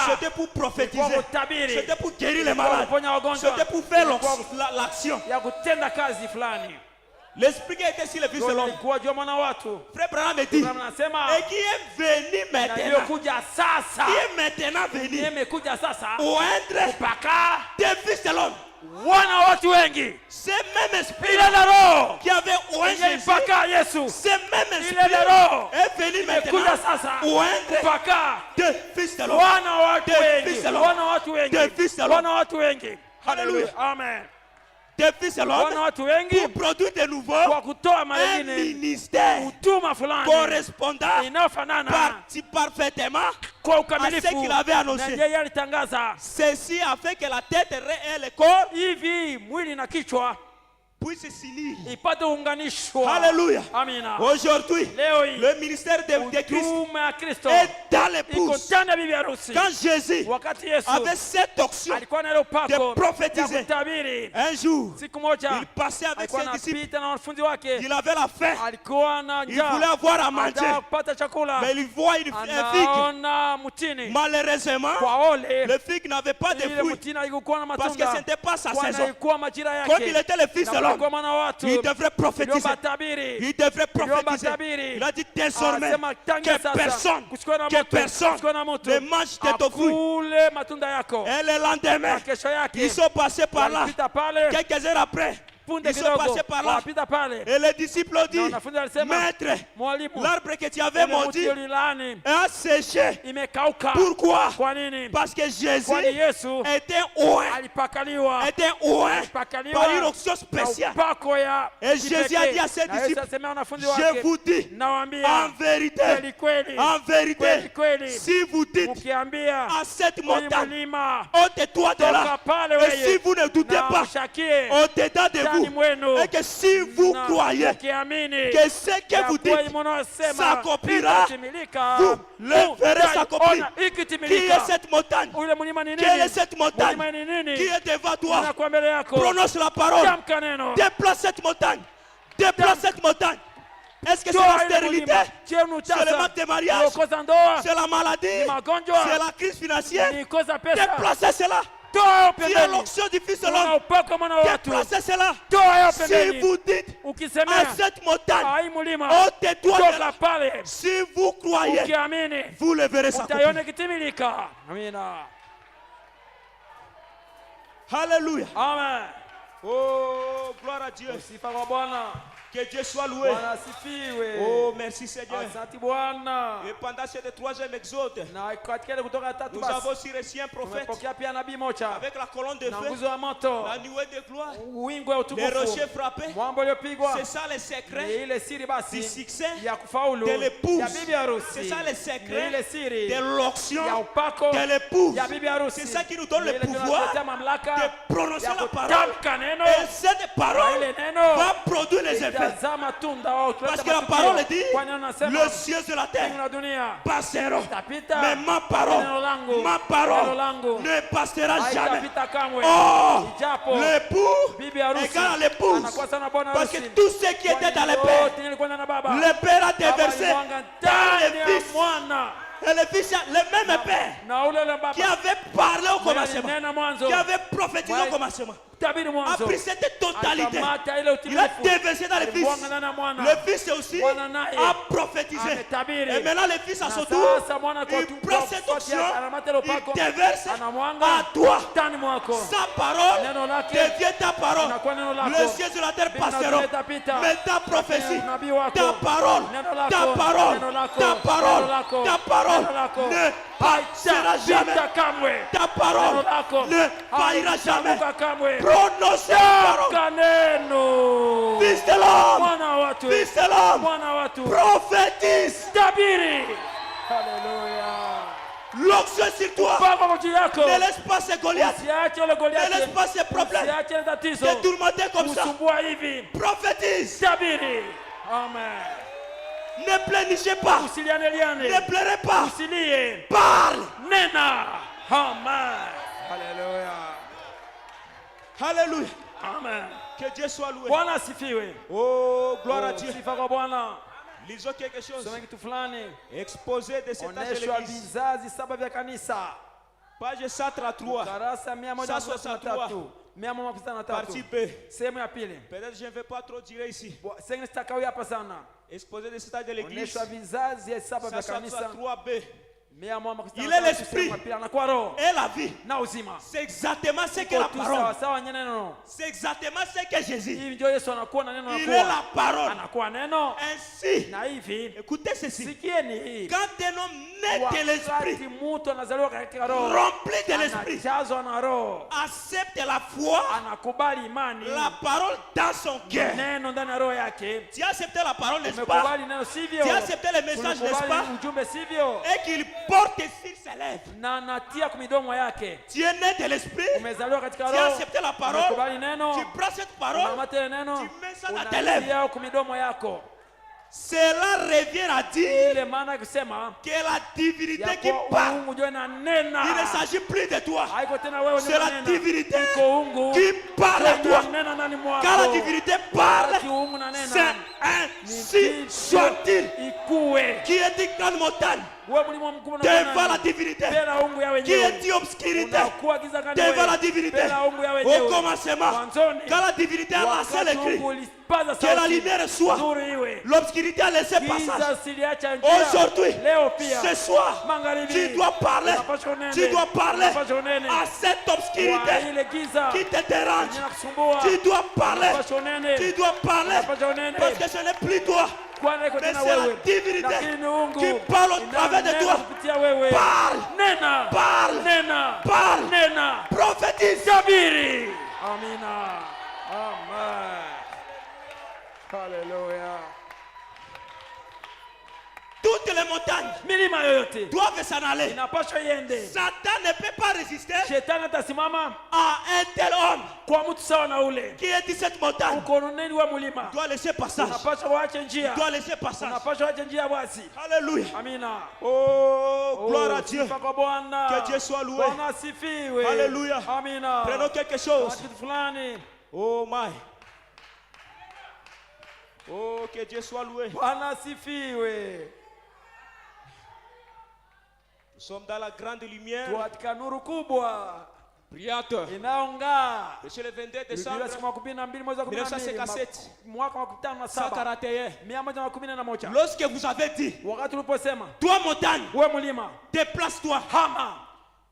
C'était pour prophétiser. C'était pour guérir les malades. C'était pour faire l'action. L'esprit qui était sur le Fils de l'homme. Frère Branham me dit, et qui est venu maintenant, qui est maintenant venu oindre des Fils de l'homme. Ce même esprit qui avait oint Jésus, ce même esprit est venu maintenant oindre des Fils de l'homme. Des Fils de l'homme. Des Fils de l'homme. Alléluia. Amen. Des Fils de l'homme pour produire de nouveau un ministère correspondant parfaitement à ce qu'il avait annoncé. Ceci a fait que la tête et le corps puissent s'unir. Alléluia. Aujourd'hui, le ministère de Christ est dans l'épouse. Quand Jésus avait cette option de prophétiser, un jour, il passait avec ses disciples. Il avait la faim. Il voulait avoir à manger. Mais il voit une figue. Malheureusement, le figue n'avait pas de fruits parce que ce n'était pas sa saison. Comme il était le Fils de l'homme, il devrait prophétiser. Il devrait prophétiser. Il a dit désormais que personne ne mange de ton fruit. Et le lendemain, ils sont passés par là. Quelques heures après, punde Ils sont kidogo, passés par là. wakapita pale. Et les disciples ont Na dit, wanafunzi walisema, Maître, mwalimu, l'arbre que tu avais ule mti maudit ulilaani a séché. imekauka. Pourquoi? Kwa nini? Parce que Jésus Kwani Yesu était oint alipakaliwa par une onction spéciale. na upako ya Et Jésus a dit à ses na Yesu disciples, asemea wanafunzi je wake, vous dis, nawaambia en vérité, kweli kweli, kweli kweli, si vous dites ukiambia à cette huyu montagne, mlima ôte-toi de toka là, pale et si wewe, vous ne doutez na pas, ushakie au-dedans de ndani vous, mwenu, et que si vous na croyez ukiamini que ce que ya vous kuwa dites mnaosema s'accomplira, litatimilika, vous le verrez s'accomplir. utaiona Qui ikitimilika. est cette montagne? Ule mlima ni Quelle est nini? cette montagne Mlima ni nini? qui est devant toi? Unakuwa mbele yako. Prononce la parole. Tamka neno. Déplace cette montagne. Déplace cette montagne. Est-ce que c'est Toa la ile stérilité? mlima. Je ni C'est le utasa. manque de mariage? Unakosa ndoa. C'est la maladie? Ni magonjwa. C'est la crise financière? Ni kosa pesa. Déplacez cela. Toa hayo Tu as pembeni. l'onction du Fils de Una l'homme. upako mwana wa watu. Déplacez cela. Toa hayo Si pembeni. vous dites à Ukisemea cette montagne, ai mlima. ôte-toi de là. Toka pale. Si vous croyez, Ukiamini. vous le verrez s'accomplir. Utaiona ikitimilika. Amina. Alléluia. Amen. Oh, gloire à Dieu. Sifa kwa Bwana. Que Dieu soit loué. Bwana asifiwe. Oh, merci Seigneur. Asante Bwana. Et pendant cette troisième exode, Na katika ile kutoka tatu nous avons basi aussi reçu un prophète tumepokea pia nabii moja avec la colonne de na feu, nguzo ya moto, la nuée de gloire, wingu ya les utukufu, rochers frappés. mwamba uliopigwa. C'est ça le Ni secret ile siri du basi succès ya kufaulu de l'épouse. ya bibi harusi. C'est ça le Ni secret ile siri de l'onction ya upako de l'épouse. ya bibi harusi. C'est ça qui nous donne Ni le ile pouvoir tunatuletea mamlaka de prononcer ya la parole. kutamka neno. Et cette Na parole ile neno va produire les effets. itazaa matunda au kuleta Parce que la matukio. parole dit, Kwani anasema le ciel de la mbingu terre na dunia passeront. itapita, Mais ma neno parole langu ne passera jamais. haitapita kamwe. Oh, Ijapo l'époux bibi harusi égale à l'épouse. anakuwa sana bwana Parce que harusi. tout ce qui était dans le père, Yote nilikwenda na baba. le père a Baba déversé alimwanga dans ndani le ya fils. mwana. Et le fils, le même père Na ule baba qui avait parlé au commencement, nena mwanzo qui avait prophétisé au commencement, tabiri a mwanzo pris cette totalité. akamata ile Il a utimilifu déversé dans le fils. alimwanga ndani ya mwana. Le fils aussi Mwana naye a prophétisé. ametabiri. Et maintenant le fils à Na son tour, sasa mwana kwa il prend cette onction, anamata ile upako il déverse anamwanga à toi. ndani mwako. Sa parole Neno lake devient ta parole. inakuwa neno lako. Le ciel de la terre Mbingu na passeront. dunia itapita. Mais ta prophétie, Nabii wako. ta parole, Neno lako. ta parole, Neno lako. ta parole, Neno lako. ta parole Neno lako. ne passera jamais. Haitapita kamwe. Ta parole Neno lako ne faillira jamais. haitaanguka kamwe. Prononcez la parole. Tamka neno. Fils de l'homme, Mwana wa watu. fils de l'homme, Mwana wa watu. prophétise. Tabiri. Haleluya. L'onction sur toi. Baba kwa ajili yako. Ne laisse pas ces Goliaths. Usiache ile Ne Goliathi. laisse pas ces problèmes Usiache ile tatizo. te tourmenter comme ça. Kusumbua hivi. Prophétise. Tabiri. Amen. Ne pleurnichez pas. Usiliane liane. Ne pleurez pas. Usilie. Parle. Nena. Amen. Haleluya. Alléluia. Amen. Que Dieu soit loué. Bwana asifiwe. Oh, gloire à Oh, Dieu. sifa kwa Bwana. Lisons quelque chose. Soma kitu fulani. Exposé de cet âge de Onyeshwa l'église. vizazi saba vya kanisa. Page 133. Karasa 153. 153. Partie B. Sehemu ya pili. Peut-être je ne vais pas trop dire ici. Sehemu sitakawia hapa sana. Exposé de cet âge de l'église. Onyeshwa vizazi ya saba vya kanisa. 163B. Il est l'esprit et la vie. na uzima. C'est exactement ce que la parole. Sawa nye neno. C'est exactement ce que Jésus. Hivi ndio Yesu anakuwa na neno Il est la parole. anakuwa neno. Ainsi, Na hivi écoutez ceci. sikieni hii. Quand un homme naît de l'esprit, Wakati mtu anazaliwa katika roho, rempli de l'esprit, anajazwa na roho, accepte la foi, anakubali imani, la parole dans son cœur. neno ndani ya roho yake. Tu as accepté la parole, n'est-ce pas? Umekubali neno sivyo? Tu as accepté le message, n'est-ce pas? Umekubali ujumbe sivyo? Et qu'il porte sur ses lèvres. Na natia kwa midomo yake. Tu es né de l'esprit. Umezaliwa katika Tu as roho. accepté la parole. Umekubali neno. Tu prends cette parole. Unamata ile neno. Tu mets ça dans tes lèvres. Unatia kwa midomo yako. Cela revient à dire Ile maana kusema que la divinité ya qui kuwa parle, uungu ndio inanena. il ne s'agit plus de toi. Haiko tena wewe C'est ndio la unanena. divinité Iko uungu qui parle à toi. inanena ndani mwako. Quand la divinité parle, Wakati uungu unanena, c'est ainsi ndivyo soit-il. ikuwe. Qui est une grande montagne Wewe mlima mkubwa na devant la nani? divinité? Bila uungu ya Qui wenyewe. est une obscurité Unakuwa giza gani devant wewe? la divinité? Bila uungu ya Au wenyewe. commencement, Mwanzoni, quand la divinité a lancé wakati le cri, uungu Paza Que la sauti. lumière soit. Nuru iwe. L'obscurité a laissé Giza passage. siliacha njia. Aujourd'hui, Leo pia. ce soir, Magharibi. tu dois parler. Unapaswa unene. Tu dois parler Unapaswa unene. à cette Kwa obscurité ile giza. qui te dérange. Inakusumbua. Tu dois parler. Unapaswa unene. Tu dois parler. Unapaswa unene. Parce que ce n'est plus toi. Kwani iko Mais tena c'est la wewe. divinité Lakini ni Mungu. qui parle au travers de Inanena toi. kupitia wewe. Parle. Nena. Parle. Nena. Parle. Nena. Prophétise. Tabiri. Amina. Amen. Hallelujah. Toutes les montagnes Milima yoyote doivent s'en aller. inapaswa iende. Satan ne peut pas résister Shetani atasimama à un tel homme kwa mtu sawa na ule. qui est dit cette montagne. Ukononeni wa mulima. Doit laisser passage. Unapaswa waache njia. Doit laisser passage. Unapaswa waache njia basi. Alléluia. Amina. Oh, gloire à Dieu. Sifa kwa Bwana. Que Dieu soit loué. Bwana asifiwe. Alléluia. Amina. Prenons quelque chose. Kitu fulani. Oh my. Oh, que Dieu soit loué. Bwana asifiwe. Nous sommes dans la grande lumière. Katika nuru kubwa Priateur. inaong'aa. Monsieur le 22 Biblia décembre siku 12 mwezi wa 1957. mwaka wa 57 141. 111. Lorsque vous avez dit, Wakati uliposema toi montagne, wewe mlima déplace-toi. hama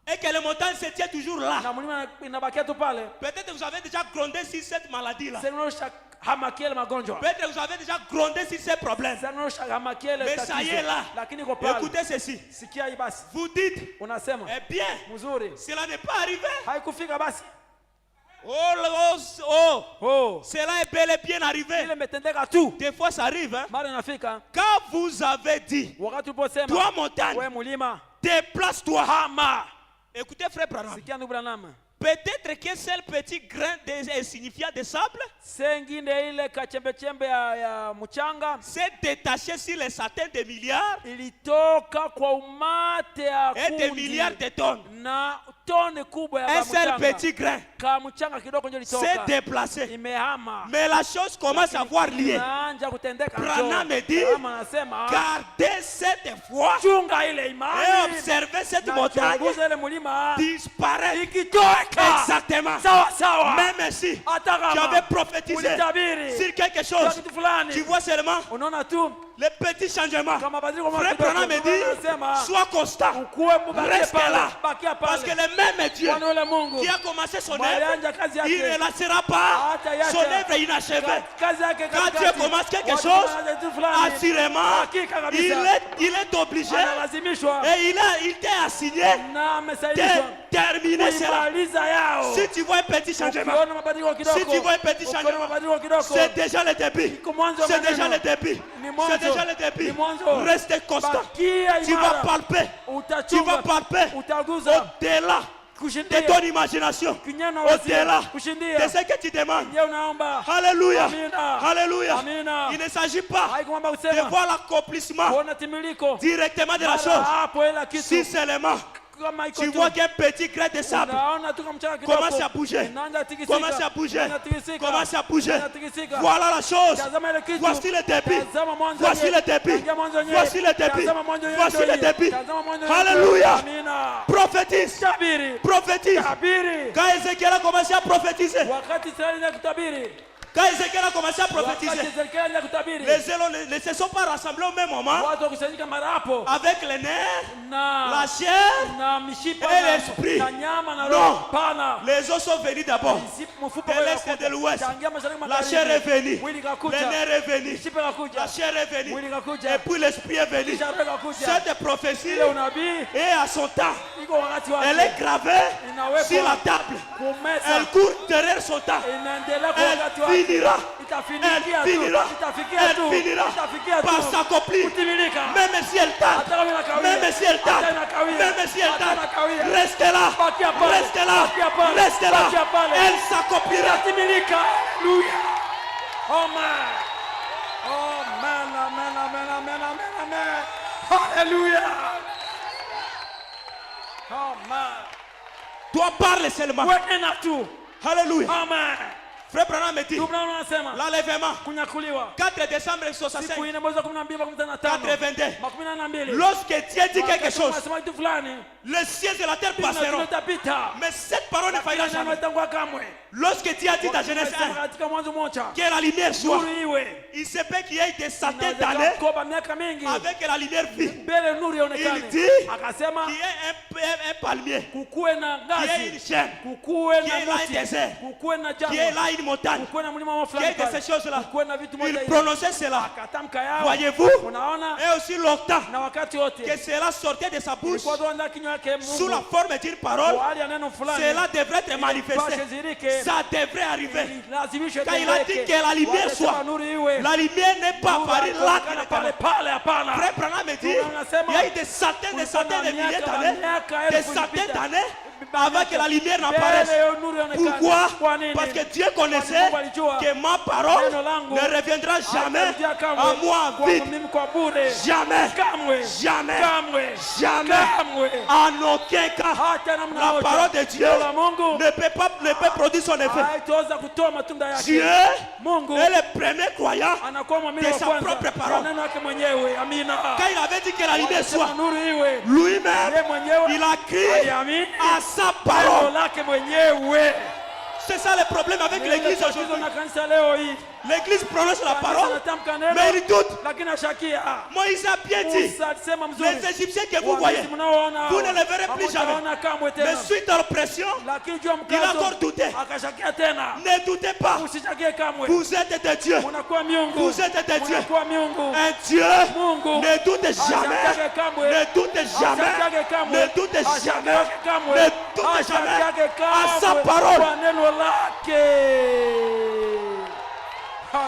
Et que les montagnes se tiennent toujours là. na mlima inabakia tu pale, Peut-être que vous avez déjà grondé sur cette maladie-là. sasa hama kile magonjwa, Peut-être que vous avez déjà grondé sur ces problèmes. sasa hama kile Mais ça y est tatizo, là. lakini kwa pale Écoutez ceci. sikia hii basi, Vous dites, unasema eh bien, mzuri cela n'est pas arrivé. haikufika basi. Oh, cela est bel et bien arrivé. Ile imetendeka tu, Des fois ça arrive. Hein? mara inafika. Quand vous avez dit, Wakati uliposema toi montagne, wewe mlima déplace-toi. hama, Écoutez frère Branham. sikia ndugu Branham, Peut-être qu'un seul petit grain insignifiant de sable sengine ile kachembechembe ya mchanga s'est détaché sur les centaines de milliards ilitoka kwa umate ya et des kundi milliards de tonnes. na tone kubwa ya Un seul mchanga. petit grain Ka mchanga kidogo ndio s'est ilitoka déplacé. imehama. Mais la chose commence à avoir lieu. Inaanza kutendeka. Branham me dit, Kama anasema gardez cette foi chunga ile et imani observez cette na montagne chunguza ile mlima disparaître. ikitoka Exactement. sawa sawa. Même si Hata tu kama avais prophétisé ulitabiri sur quelque kwa chose, kitu fulani, tu vois seulement unaona tu les petits changements. kama badiliko Frère kidogo. Branham me dit, Anasema sois constant. ukuwe mbakie Reste pale, là. bakia Parce que pale. le même Dieu Kwani ule Mungu qui a commencé son œuvre, alianza kazi il ne yake, lâchera pas hata yacha son œuvre inachevée. kazi yake Quand katikati. Dieu commence quelque Watu chose, wanaanza kitu fulani, assurément, hakika kabisa il est obligé analazimishwa et il t'est assigné na amesaidishwa de terminer cela. kuimaliza yao. Si tu vois un petit changement, Ukiona mabadiliko kidogo, si tu vois un petit ukiona changement, mabadiliko kidogo, c'est déjà le début. iko mwanzo wa C'est déjà maneno. le début. Ni mwanzo. C'est déjà le Ni début. mwanzo. Reste constant. Bakia Tu vas imara. palper. Tu Utachunga, vas palper utaguza, au-delà de kushindia, ton imagination. kinyana wasia, Au-delà kushindia. de ce que tu demandes. Ndiye unaomba. Alléluia. Amina. Alléluia. Amina. Il ne s'agit pas Haikumwamba de kusema voir l'accomplissement kuona timiliko directement de la mara chose. hapo ila Si kitu seulement kama iko tu tu, vois qu'un petit grain de sable unaona tu kama mchanga kidogo commence à bouger, inaanza tikisika, commence à bouger, inaanza tikisika, commence à bouger. inaanza tikisika. Voilà la chose. Tazama ile kitu. Voici le début. Tazama mwanzo Voici wenyewe. le début. Tangia mwanzo wenyewe. Voici le début. Tazama mwanzo wenyewe Voici ndio le hii. début. Tazama mwanzo wenyewe. Alléluia. Amina. Prophétise. Tabiri. Prophétise. Tabiri. Quand Ézéchiel a commencé à prophétiser, Wakati Israeli na kutabiri. quand Ézéchiel a commencé à prophétiser, Wakati Israeli na kutabiri. les zélos ne se sont pas rassemblés au même moment Watu wakusanyika mara hapo avec les nerfs, na la chair na mishipa et na- l'esprit. na nyama na Non. roho. Pana. Les os sont venus d'abord. Mfupa De l'est et de l'ouest. Tangia mashariki La magharibi. chair est venue. Mwili Les kakuja. nerfs est venu. Mishipa kakuja. La chair est venue. Mwili kakuja. Et puis l'esprit est venu. Kisha roho kakuja. Cette prophétie Ile unabii est à son temps. iko wakati wake. Elle est gravée Inawekwa sur la table. kumeza. Elle court derrière son temps. Inaendelea kwa wakati wake. Elle finira. Itafinikia Elle tu. finira. Itafikia Elle tu. finira Itafikia tu. par s'accomplir. Kutimilika. Même si elle tarde. Hata kama inakawia. Même si elle Hata tarde. inakawia. Même si elle Hata tarde. inakawia. Restez là. Bakia pale. Restez là. Bakia pale. Restez là. Bakia pale. Elle s'accomplira. Itatimilika. Hallelujah. Amen. Amen. Amen. Amen. Amen. Amen. Amen. Hallelujah. Amen. Toi parle seulement. Wewe tu. Alléluia. Amen. Frère Branham me dit, anasema l'enlèvement, kunyakuliwa 4 décembre 65, siku 4 mwezi wa 12 82. 12. Lorsque Dieu dit quelque chose, Anasema kitu fulani, les cieux et la terre passeront. vitapita. Mais cette parole ne faillira Lakini jamais. imetangwa kamwe. Lorsque Dieu a dit dans Genèse 1 Katika Mwanzo moja, que la lumière soit, nuru iwe. il se peut qu'il y ait des centaines Inawezekana d'années kukopa miaka mingi avec la lumière vive. mbele nuru ionekane. Il dit Akasema qu'il y ait un palmier, kukuwe na qu'il y ait une ngazi, chaîne, kukuwe qu'il y na ait là un miti, désert, kukuwe na qu'il y ait jangwa, là une montagne, kukuwe na mlima wa qu'il y ait fulani de ces choses-là. kukuwe na vitu moja Il hivi. prononçait cela. Akatamka yao. Voyez-vous? Unaona? Et aussi longtemps Na wakati wote que cela sortait de sa bouche ilikuwa tuanda kinywa yake sous la Mungu forme d'une parole, kwa hali ya neno fulani. cela devrait être manifesté. Pashe zirike, Ça devrait arriver. lazimishwe Quand il a dit tendeke. que la lumière Walisema soit, nuru iwe. la lumière n'est pas Nuru apparue là qu'il haikuonekana est pale pale, hapana. Frère Branham me dit, il y a eu des centaines de milliers d'années, des centaines d'années avant que la lumière n'apparaisse. Pourquoi? Parce que Dieu connaissait que ma parole ne reviendra jamais à moi vide. Jamais, jamais, jamais, en aucun cas. La parole de Dieu ne peut produire son effet. haitaweza kutoa matunda yake. Dieu Mungu est le premier croyant anakuwa mwamini de wa sa kwanza propre kwa parole. neno lake mwenyewe. Amina. Quand il avait dit que la lumière Alisema soit, nuru iwe. lui-même, Yeye mwenyewe il a crié aliamini à sa neno parole. lake mwenyewe. C'est ça le problème avec l'église Tatizo aujourd'hui. na kanisa leo hii. L'église prononce la Kanisa parole, linatamka neno, mais il doute. lakini ashakia. Moïse a bien dit, Musa alisema mzuri. les Égyptiens que vous voyez, Wamisri mnaoona vous ne les verrez plus jamais. hamtaona kamwe Mais tena. suite à l'oppression, Lakini juu ya il a mkazo encore douté. akashakia tena. Ne doutez pas, Usishakie kamwe. vous êtes de Dieu. Unakuwa miungu. Vous êtes de Dieu. Unakuwa miungu. Un Dieu, Mungu. ne doute jamais, Ashakiage kamwe. ne doute jamais, Ashakiage kamwe. ne doute jamais, Ashakiage kamwe. ne doute jamais Ashakiage à sa kamwe parole. kwa neno lake.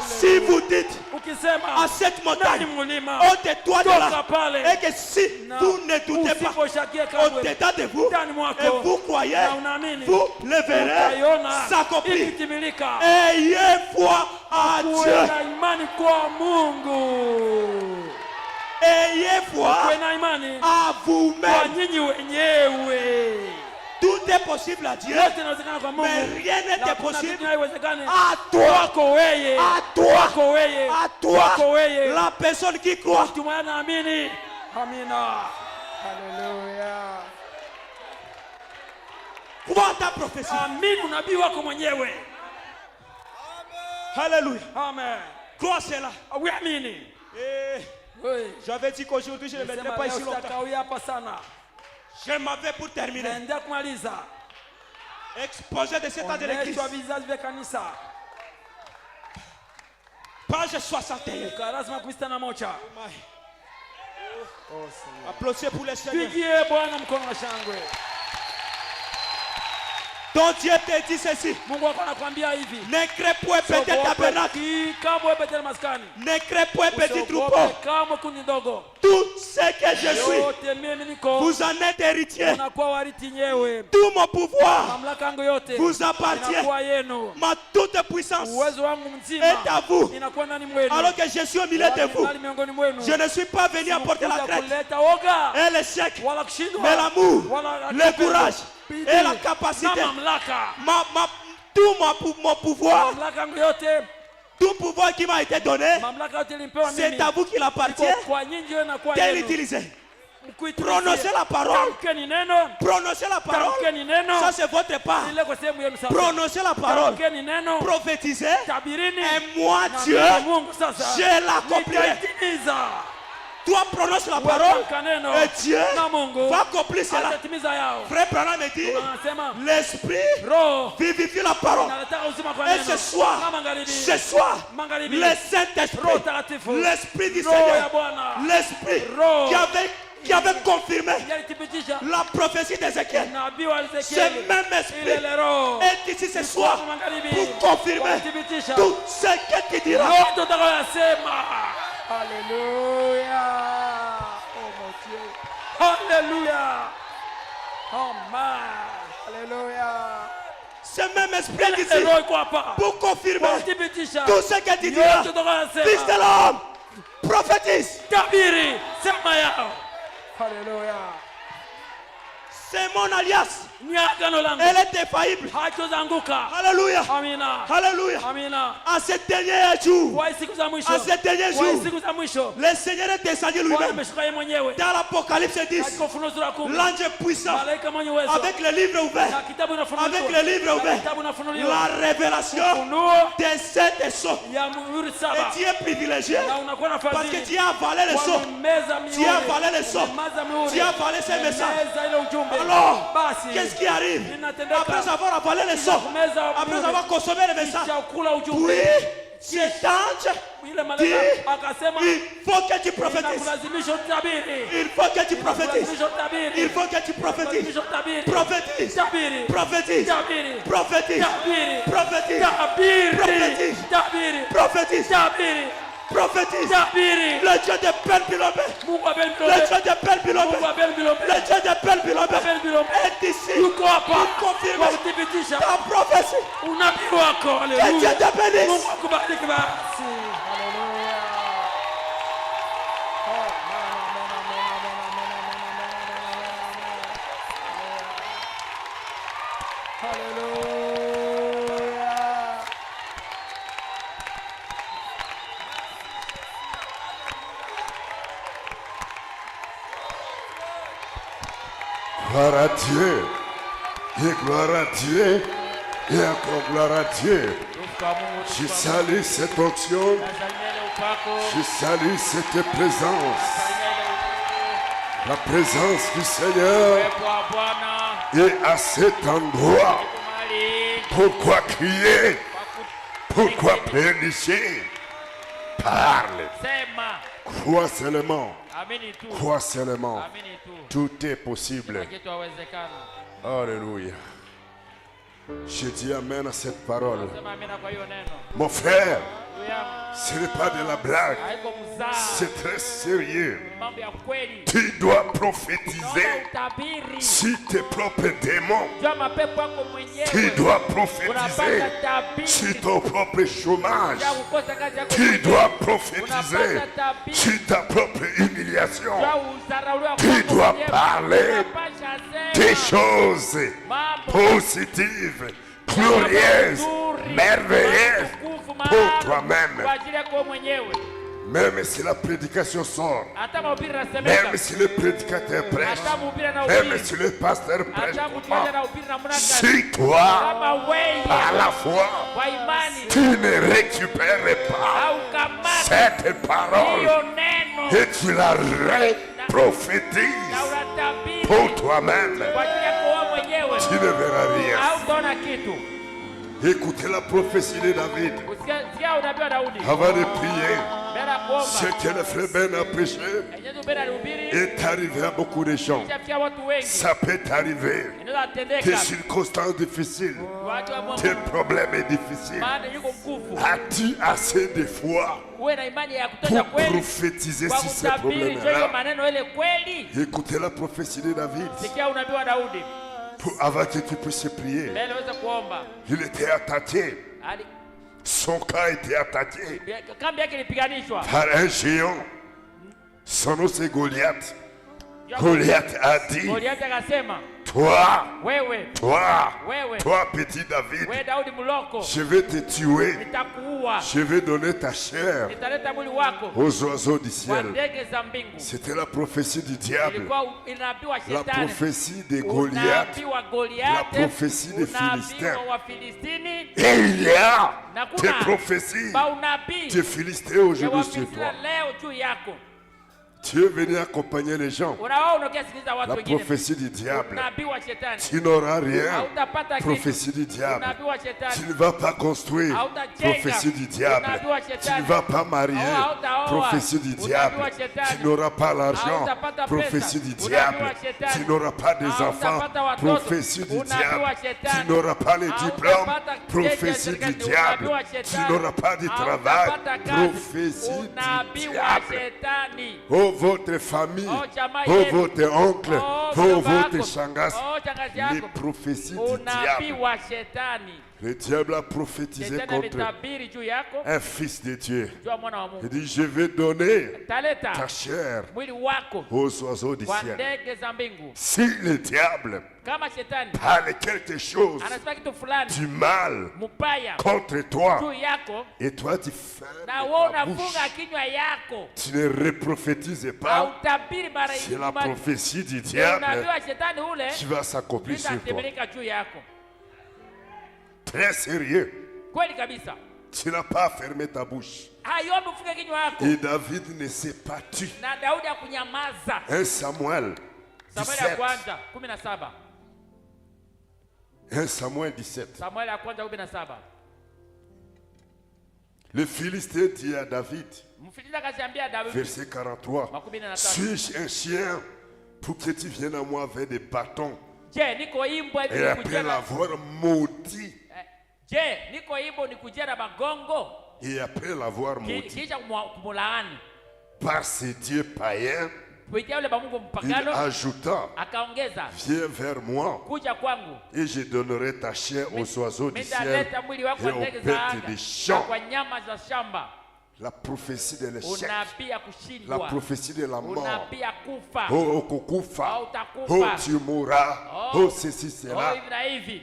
Si vous dites Ukisema à cette nani montagne, mulima ôte-toi de là, toka pale, et que si na vous ne doutez pas, usiposhakia kamwe au-dedans de vous, ndani mwako et vous croyez, na unaamini, vous le verrez utaiona s'accomplir. ikitimilika. Ayez foi à Kuwe Dieu. na imani kwa Mungu. Ayez Kuwe foi na imani à kwa vous-même. nyinyi wenyewe. Tout est possible à Dieu, Yote inawezekana kwa Mungu. mais rien Na n'est hakuna possible kitu haiwezekani à toi. kwako wewe. À toi. Kwako wewe. À toi, Kwako wewe. la personne qui croit. Mtu mwenye anaamini. Amina. Haleluya. Crois ta prophétie. Amini unabii wako mwenyewe. Alléluia. Amen. Crois cela. Uamini. J'avais dit qu'aujourd'hui je ne mettrai Sema pas leo ici longtemps. sitakawia hapa sana. Je m'en vais pour terminer. Naendelea kumaliza. Exposé de cet état de l'église. Onyeshwa vizazi vya kanisa. Page 61. Ukarasa makumi sita na moja. Applaudissez pour les Seigneurs. Pigie Bwana mkono wa shangwe. Ton Dieu te dit ceci. Mungu wako anakuambia hivi. Ne crée point petit tabernacle. Kama wewe Bethel maskani. Ne crée point petit troupeau. Usiogope kama kundi ndogo. Tout ce que je suis, Yote mimi niko. vous en êtes héritier. Unakuwa wariti nyewe. Tout mon pouvoir Mamlaka yangu yote vous appartient. inakuwa yenu. Ma toute puissance Uwezo wangu mzima est à vous. inakuwa ndani mwenu. Alors que je suis au milieu de vous. Nani miongoni mwenu. Je ne suis pas venu apporter la Sikukuja crête kuleta woga et l'échec, wala kushindwa mais l'amour, wala le courage bidii et la capacité. na mamlaka. Tout mon pouvoir, Mamlaka yangu yote, tout pouvoir qui m'a été donné, mamlaka yote nilimpewa c'est mimi. à vous qu'il appartient Iko kwa nyinyi ndio inakuwa de yenu. l'utiliser. Mkuitumikie. Prononcez la parole. Tamkeni neno. Prononcez la parole. Tamkeni neno. Ça c'est votre part. Ile kwa sehemu yenu sasa. Prononcez la parole. Tamkeni neno. Prophétisez. Tabirini. Et moi, Na Dieu, mimi Mungu sasa. je l'accomplirai. Nitaitimiza. Toi prononce la parole Tamka neno. et Dieu Na Mungu va accomplir cela. atatimiza yao. Frère Branham me dit, Anasema l'esprit roho vivifie la parole. inaleta uzima kwa Et neno. ce soir, Na magharibi. ce soir, Magharibi. le Saint-Esprit, Roho Takatifu. l'Esprit du Roho ya Seigneur, Bwana. l'Esprit Roho. qui avait confirmé Yalithibitisha la prophétie d'Ézéchiel. nabii wa Ce Ezekieli. même Ile Esprit ile roho. est ici ce soir Magharibi. pour confirmer Walithibitisha. tout ce que tu diras. Yote utakayoyasema. Haleluya. Oh mon Dieu. Haleluya. Amen. Haleluya. Ce même Esprit est ici Roho iko hapa. pour confirmer Walithibitisha. tout ce que tu diras. Yote utakayoyasema. Fils de l'homme, prophétise. Tabiri. Sema yao. Haleluya. C'est mon alliance. Ni agano langu. Elle est infaillible. Haitozanguka. Alléluia. Amina. Alléluia. Amina. En ce dernier jour, Kwa siku za mwisho. en ce dernier Kwa jour, siku za mwisho. le Seigneur est descendu Bwana lui-même. ameshuka yeye mwenyewe. Dans l'Apocalypse 10, Katika Ufunuo sura 10. l'ange puissant, Malaika mwenye uwezo. avec le livre ouvert, Na kitabu inafunuliwa. avec le livre Na ouvert, kitabu inafunuliwa. la révélation Ufunuo des sept sceaux. ya muhuri Et saba. tu es privilégié Na unakuwa na parce que fadhili. tu as avalé les sceaux. Wamemeza Tu mihuri. as avalé les sceaux. Wamemeza mihuri. Tu as avalé ces messages. Wamemeza ile ujumbe. Alors, Basi. qu'est-ce qui arrive? Inatendeka. Après avoir avalé les sceaux, Kumeza après mihuri. avoir consommé les messages, Kisha kula ujumbe. puis cet ange Ile dit, malaika akasema il faut que tu prophétises. inakulazimisha utabiri. Il faut que tu prophétises. Inakulazimisha utabiri. Il faut que tu prophétises. Inakulazimisha utabiri. Prophétise. Tabiri. Prophétise. Tabiri. Prophétise. Tabiri. Prophétise. Tabiri. Prophétise. Tabiri. Prophétise. Tabiri. Prophétise. Tabiri. Le Dieu de Père Bilobé. Mungu wa Ben Le Bilombe. Dieu de Père Bilobé. Mungu wa Ben Bilombe. Le Dieu de Père Bilobé Ben Bilombe. est ici. Yuko hapa. Il confirme Kwa kuthibitisha ta prophétie. unabii wako. Que Dieu Haleluya. te bénisse. Mungu akubariki basi. Haleluya. Haleluya. Gloire à Dieu. Et gloire à Dieu. Et encore gloire à Dieu. Je salue cette onction. Je salue cette présence. La présence du Seigneur est à cet endroit. Pourquoi crier? Pourquoi pleurnicher? Parle. Sema. Crois seulement. Amini tu. Crois seulement. Amini tu. Tout est possible. Kitu hawezekana. Alléluia. Je dis amen à cette parole. Sema amina kwa hiyo neno. Mon frère, Ndugu yangu, ce n'est pas de la blague. haiko mzaha. C'est très sérieux. Mambo ya kweli. Tu dois Naomba prophétiser utabiri. sur tes propres démons. Jua mapepo yako Tu mwenyewe. dois prophétiser Unapata tabiri. sur ton propre chômage. Ya kukosa kazi yako Tu mwenyewe. dois prophétiser Unapata tabiri. sur ta propre humiliation. Jua udharauliwa Tu kwako dois mwenyewe. parler Unapasha Des sema. choses Mambo positives, glorieuses, merveilleuses pour toi-même. kwa ajili yako mwenyewe. Même si la prédication sort, Hata mahubiri yanasemeka. même si le prédicateur prêche, Hata mhubiri même anahubiri. si le pasteur prêche, Hata mchungaji anahubiri namna gani. si toi, Kama wewe par la foi, kwa imani tu ne récupères pas haukamata cette parole hiyo neno et tu la na prophétises unatabiri pour toi-même, kwa ajili yako wewe mwenyewe, tu ne verras rien. hautaona kitu. Écoutez la prophétie de David Sikia unabii wa Daudi. avant de prier. Mbele ya kuomba. Ce que le frère Ben a prêché Yesu mbele alihubiri. est arrivé à beaucoup de gens. Ishafikia watu wengi. Ça peut arriver. Inaweza Des tendeka. circonstances difficiles, Watu wa Mungu. des problèmes difficiles. Maana yuko mkufu. As-tu assez de foi Uwe na imani ya kutosha pour kweli. prophétiser Kwa sur ces kutabiri hiyo problèmes-là? maneno ile kweli. Écoutez la prophétie de David. Sikia unabii wa Daudi. Avant que tu puisses prier, Mbele uweze kuomba. il était attaqué. Ali- Son camp était attaqué Kambi yake ilipiganishwa. par un géant. Son nom c'est Goliath. Goliath a dit, Goliathi akasema, toi, wewe, toi, toi petit David, wewe Daudi mloko, je vais te tuer. nitakuua. Je vais donner ta chair Nitaleta mwili wako aux oiseaux du kwa ciel. ndege za mbingu. C'était la prophétie du diable, Ilikuwa unabii wa la shetani. prophétie de Goliath. Unabii wa La Goliathi. prophétie des Unabii Philistins. wa Wafilistini. Et il y a Na des kuna prophéties unabii des Philistins ya aujourd'hui sur Wafilistini toi. leo juu yako. Tu es venu accompagner les gens. Unaona unakisikiliza watu La wengine. prophétie du diable. Unabii wa shetani. Tu n'auras rien. Hautapata kitu. Prophétie du diable. Unabii wa Tu shetani. ne vas pas construire. Hautajenga. Prophétie du diable. Unabii wa Tu shetani. ne vas pas marier. Hautaoa. Prophétie du Unabii diable. wa shetani. Tu n'auras pas l'argent. Hautapata Prophétie pesa. du Unabii diable. wa shetani. Tu n'auras pas des enfants. Hautapata watoto. Prophétie du Unabii diable. wa shetani. Tu n'auras pas les diplômes. Hautapata Prophétie cheti ya du serikali. diable. Unabii wa Tu shetani. n'auras pas de travail. Hautapata kazi. Prophétie Unabii du wa diable. shetani. Oh, votre famille, Oh, jamaa oh, yenu. votre oncle, Oh, oh, mjomba votre wako. shangazi, Oh, shangazi les yako, prophéties du unabii diable. wa shetani. Le diable a prophétisé Shetani contre ametabiri juu yako, un fils de Dieu. juu ya mwana wa Il Mungu. dit, je vais donner ta Taleta chair mwili wako aux oiseaux du kwa ciel. ndege za mbingu. Si le diable Kama shetani parle quelque chose anasema kitu fulani du mal mubaya contre toi, juu yako, et toi tu fermes na wewe ta bouche, unafunga kinywa yako, tu ne reprophétises pas, hautabiri mara c'est la nyingi, prophétie du unabii diable wa shetani ule qui va s'accomplir sur toi. itatimilika juu yako. Très sérieux. Kweli kabisa, Tu n'as pas fermé ta bouche. hayombi ufunge kinywa yako. Et David ne s'est pas tu. Na Daudi akunyamaza. 1 Samuel Samueli ya 17. kwanza 17. 1 Samuel 17. Samueli ya kwanza 17. Le Philistin dit à David, Mfilisti akaziambia Daudi, verset 43, suis-je un chien pour que tu viennes à moi avec des bâtons? je, niko imbwa hivi Et après nikujia na l'avoir maudit, je, niko imbwa nikujia na magongo et après l'avoir maudit kisha kumulaani par ses dieux païens, kuitia yule Mungu il mpagano, ajouta, akaongeza viens vers moi kuja kwangu, et je donnerai ta chair aux oiseaux du ciel nitaleta mwili wako et kwa aux ndege za bêtes anga des na champs. kwa nyama za shamba. La prophétie de l'échec, Unabii ya la kushindwa, prophétie de la mort. unabii ya kufa, Oh, Kokufa, utakufa. oh, tu mourras, oh, ceci, cela. hivi na hivi.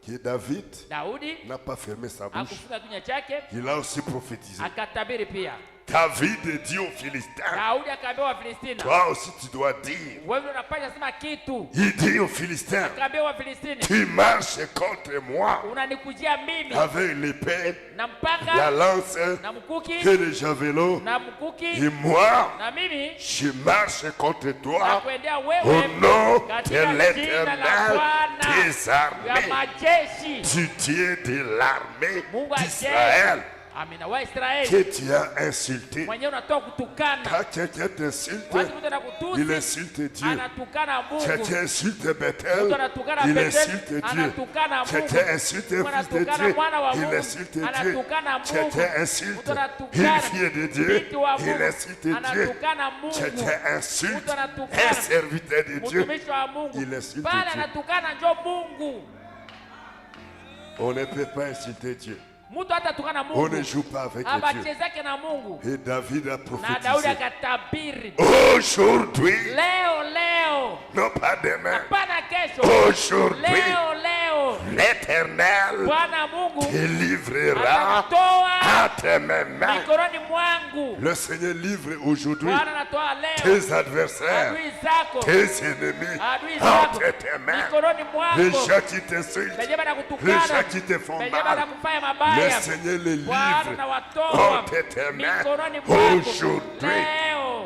Que David Daudi n'a pas fermé sa bouche. akufunga kinywa chake, Il a aussi prophétisé. akatabiri pia. David dit aux Philistins, Daudi akaambia Wafilistina, toi aussi tu dois dire. wewe unapaswa sema kitu. Il dit aux Philistins, Akaambia Wafilistina, tu marches contre moi unanikujia mimi avec l'épée, na la mpanga lance na mkuki et le javelot. na mkuki, Et moi, na mimi je marche contre na toi kuendea au wewe nom de katika jina la l'Éternel Bwana des ya armées, majeshi, du Dieu de l'armée Mungu wa d'Israël, jeshi. Amina, wa Israeli que tu as insulté. mwenyewe unatoa kutukana. Quand quelqu'un t'insulte, Watu mtu il anakutusi, insulte Dieu. anatukana Mungu. Quelqu'un insulte Bethel, Mtu anatukana il Bethel, insulte Dieu. anatukana Mungu. Quelqu'un insulte un Mtu fils de anatukana Dieu, mwana wa il Mungu. insulte Dieu. Anatukana Mungu. Quelqu'un insulte Mtu anatukana une fille de Dieu, binti wa il Mungu. insulte Dieu. Anatukana Mungu. Quelqu'un insulte Mtu anatukana un serviteur de Dieu, mtumishi wa Mungu. il insulte Pale Dieu. anatukana njo Mungu. On ne peut pas insulter Dieu. Mtu hatatukana On Mungu. ne joue pas avec Dieu. Abachezake na Mungu. Et David a Na Daudi prophétisé. akatabiri. Aujourd'hui, Leo non pas demain, hapana kesho, aujourd'hui, leo l'Éternel Bwana Mungu te livrera atatoa entre mes mains. mikononi mwangu. Le Seigneur livre aujourd'hui Bwana anatoa leo tes adversaires, adui zako, tes ennemis adui zako entre tes mains. mikononi Les mwako, gens qui t'insultent, penye les banakutukana, gens qui te font penye mal, banakufanya le mabaya, Seigneur les Bwana livre nawatoa entre tes mains. mikononi mwako. Aujourd'hui, Leo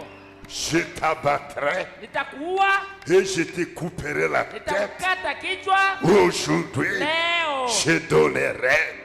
je t'abattrai nitakuua, et je te couperai la tête. nitakukata kichwa. Aujourd'hui, Leo je donnerai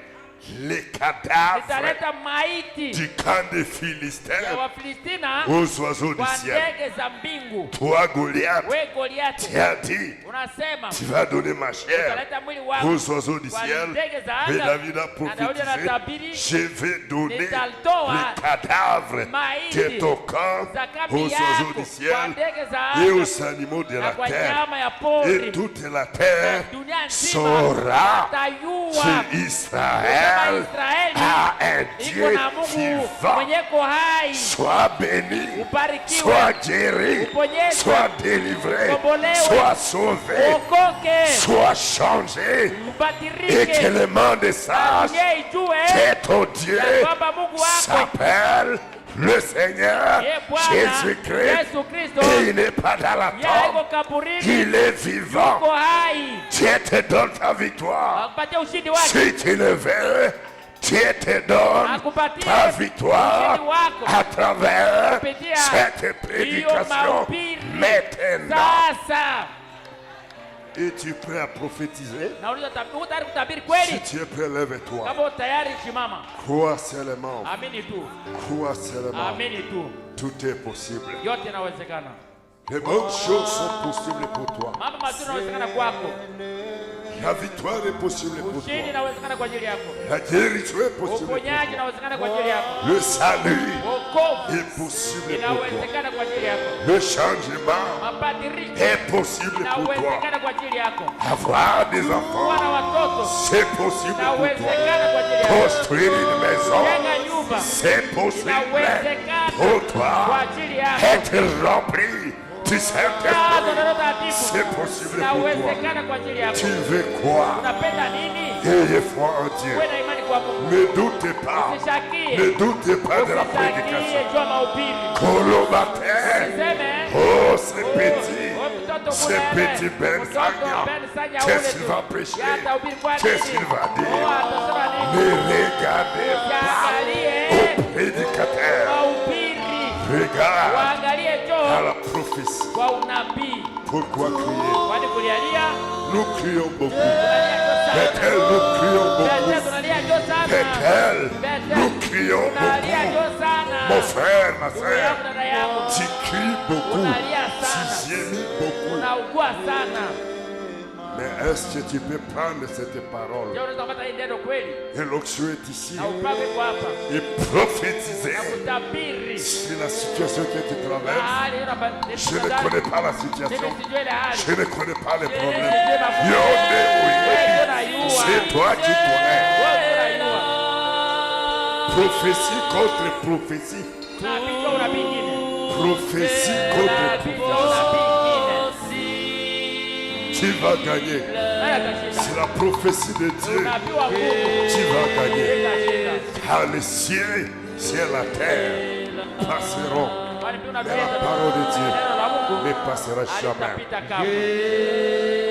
les cadavres nitaleta maiti du camp des ya Philistins Wafilistina aux oiseaux du kwa ciel. ndege za mbingu. Toi, Goliath, We Goliati, tu as dit, unasema tu vas donner ma chair utaleta mwili wako aux oiseaux du kwa ciel. ndege za Mais anga. David a Na Daudi prophétisé, anatabiri, je vais donner nitalitoa les cadavres maiti de ton camp za aux kambi oiseaux yako du kwa ciel ndege za et anga aux animaux de na la kwa terre. nyama ya Et pori. toute la terre Dunia nzima saura watayua que Israël Israeli a un iko Dieu na Mungu vivant. mwenyeko hai. Sois béni, Ubarikiwe, sois guéri, uponyeshwe, sois délivré, ukombolewe, sois sauvé, uokoke, sois changé. Et que ubadirike, le monde na sache dunia ijue que ton Dieu ya kwamba Mungu wako s'appelle le Seigneur ye Bwana Jésus-Christ. Yesu Kristo, Et il n'est pas dans la yeye iko tombe, kaburini, il est vivant. iko hai. Dieu te donne ta victoire. Akupatie ushindi wake, Si tu le veux, Dieu te donne akupatie ta victoire ushindi wako à travers kupitia cette hiyo prédication mahubiri. maintenant. Sasa Es-tu prêt à prophétiser? nauliza, uko tayari kutabiri Si kweli? tu es prêt, lève-toi. Kama uko tayari, simama. Crois seulement. Amini tu, Crois seulement. amini tu, Tout est possible. yote yanawezekana. Les bonnes choses sont possibles pour toi. Mambo mazuri yanawezekana kwako. La victoire est possible pour Ushindi toi. unawezekana kwa ajili yako. La guérison est possible pour Uponyaji toi. unawezekana kwa ajili yako. Le salut Wokovu est possible pour toi. inawezekana kwa ajili yako. Le changement Mabadiliko est possible pour toi. inawezekana kwa ajili yako. Avoir des Kuwa enfants, na watoto c'est possible pour toi. inawezekana kwa ajili yako. Construire une maison, Jenga nyumba c'est possible inawezekana pour kwa toi. ajili yako. Être rempli du Jaza Saint-Esprit, Roho Mtakatifu c'est possible pour toi. inawezekana kwa ajili yako. Tu veux quoi? Unapenda nini? Ayez foi en Dieu. Uwe na imani kwa Mungu. Ne doutez pas. Usishakie. Ne doutez pas de la Usishakie prédication. juu ya mahubiri. Colomatin. Usiseme, Oh, c'est petit. mtoto C'est mwenyewe, petit Ben mtoto Sanya. Ben Sanya Qu'est-ce ule qu'il tu. va prêcher? Ya atahubiri kwa Qu'est-ce nini? qu'il va dire? Oh, atasema nini? Ne regardez pas Usiangalie au prédicateur. mahubiri. Regarde Waangalie à tu la prophétie. kwa unabii. Pourquoi crier? Kwani kulialia? Nous crions beaucoup. Tunalia tu sana. Bethel, nous crions Bethel, beaucoup. tunalia tu sana. Bethel, Bethel, nous crions tunalia beaucoup. tu sana. Mon frère, ma Ndugu soeur, yangu, dada yangu, tu cries beaucoup. unalia sana. Tu gémis beaucoup. Unaugua sana. Mais est-ce que tu peux prendre cette parole? Je, unaweza kupata hii neno kweli? Et l'onction est ici. Na upake kwa hapa. Et prophétiser Na kutabiri. sur la situation que tu traverses. Hali Je ne connais pas la situation. Mimi sijui ile hali. Je ne connais pas les problèmes. Wewe Yonde ndio oui. unajua. C'est toi qui connais. Wewe unajua. Prophétie contre prophétie. Unabii kwa unabii mwingine. Prophétie contre Unabii kwa prophétie. unabii mwingine. Tu vas gagner. Nani atashinda? C'est la prophétie de Dieu. Unabii wa Mungu. Tu vas gagner. Utashinda. Car les cieux, c'est la terre passeront. Kwani pia Mais unabii la parole de Dieu neno la Mungu ne passera jamais. halitapita kamwe.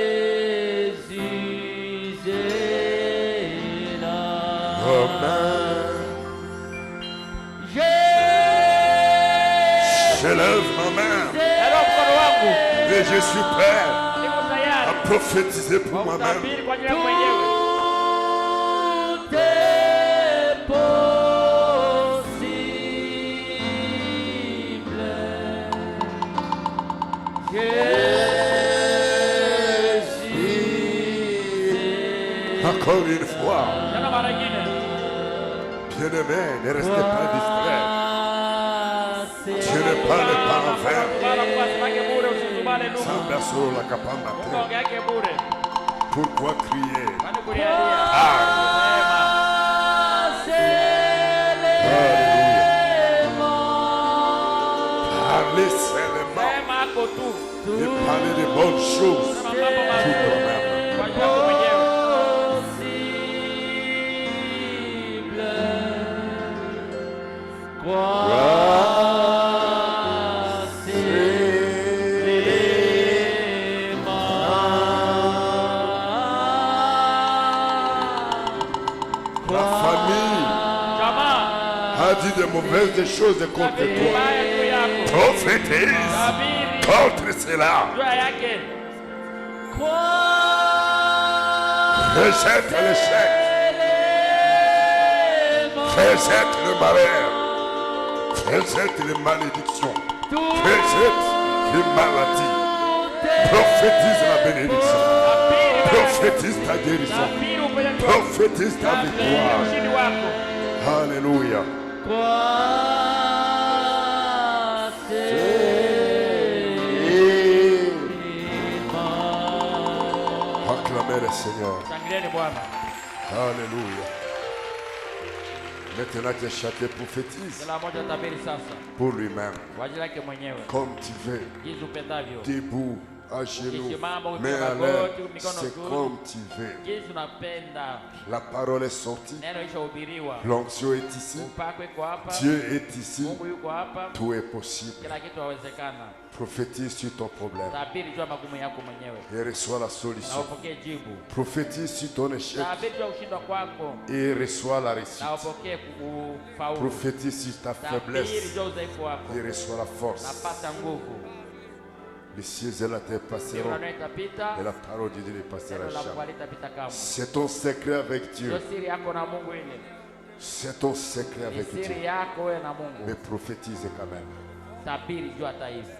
Amen. Je lève ma main Leo mkono wangu et je suis prêt niko à tayari prophétiser pour kwa moi-même. kutabiri kwa ajili yangu mwenyewe. Encore une fois, Tena mara nyingine. bien-aimé, ne restez pas distrait. Dieu ne parle pas en vain. Bala kwa samake bure, usizubale ndugu. Samba solo la kapamba Mungu te. ongeake bure. Pourquoi crier? Kwani kulialia. Alléluia. Parlez seulement Sema ako tu. et parlez de bonnes choses Sema pour mambo mazuri toi-même. kwa ajili yako mwenyewe. La famille Jamaa, a dit de mauvaises choses contre tabiri toi. mbaya juu yako. Prophétise Tabiri contre cela. juu yake. Rejette l'échec. Rejette le malheur. Rejette les malédictions. Rejette les maladies. Prophétise la bénédiction. Tabiri baraka. Prophétise ta guérison. Tabiri uponyaji wako. Prophétise ta Tabiri victoire. ushindi wako. Alléluia. Acclamez le Seigneur. Shangilieni Bwana. Alléluia. Maintenant que chacun prophétise Kila mmoja tabiri sasa pour lui-même, kwa ajili yake mwenyewe, comme tu veux, jinsi upendavyo, debout, à genoux, Ukisimama, mais ukipiga à l'air, magoti, mikono c'est juu. comme tu veux. jinsi unapenda. La parole est sortie, Neno ishahubiriwa, l'onction est ici, upako iko hapa, Dieu est ici, Mungu yuko hapa, tout est possible. kila kitu hawezekana. Prophétise sur ton problème Tabiri juu ya magumu yako mwenyewe et reçois la na solution. upokee jibu. Prophétise sur ton échec Tabiri juu ya ushindwa kwako et reçois la réussite. na upokee kufaulu. Prophétise sur ta Tabiri faiblesse juu ya udhaifu wako et reçois la force. napata nguvu. Les cieux et la terre passeront, Neno itapita, et la parole de Dieu ne passera neno la Mungu jamais. halitapita kamwe. C'est ton secret avec Dieu. Ndio siri yako na Mungu ile. C'est ton secret Ni avec Dieu. siri yako wewe na Mungu. Mais prophétise quand même. Tabiri juu hata hivi.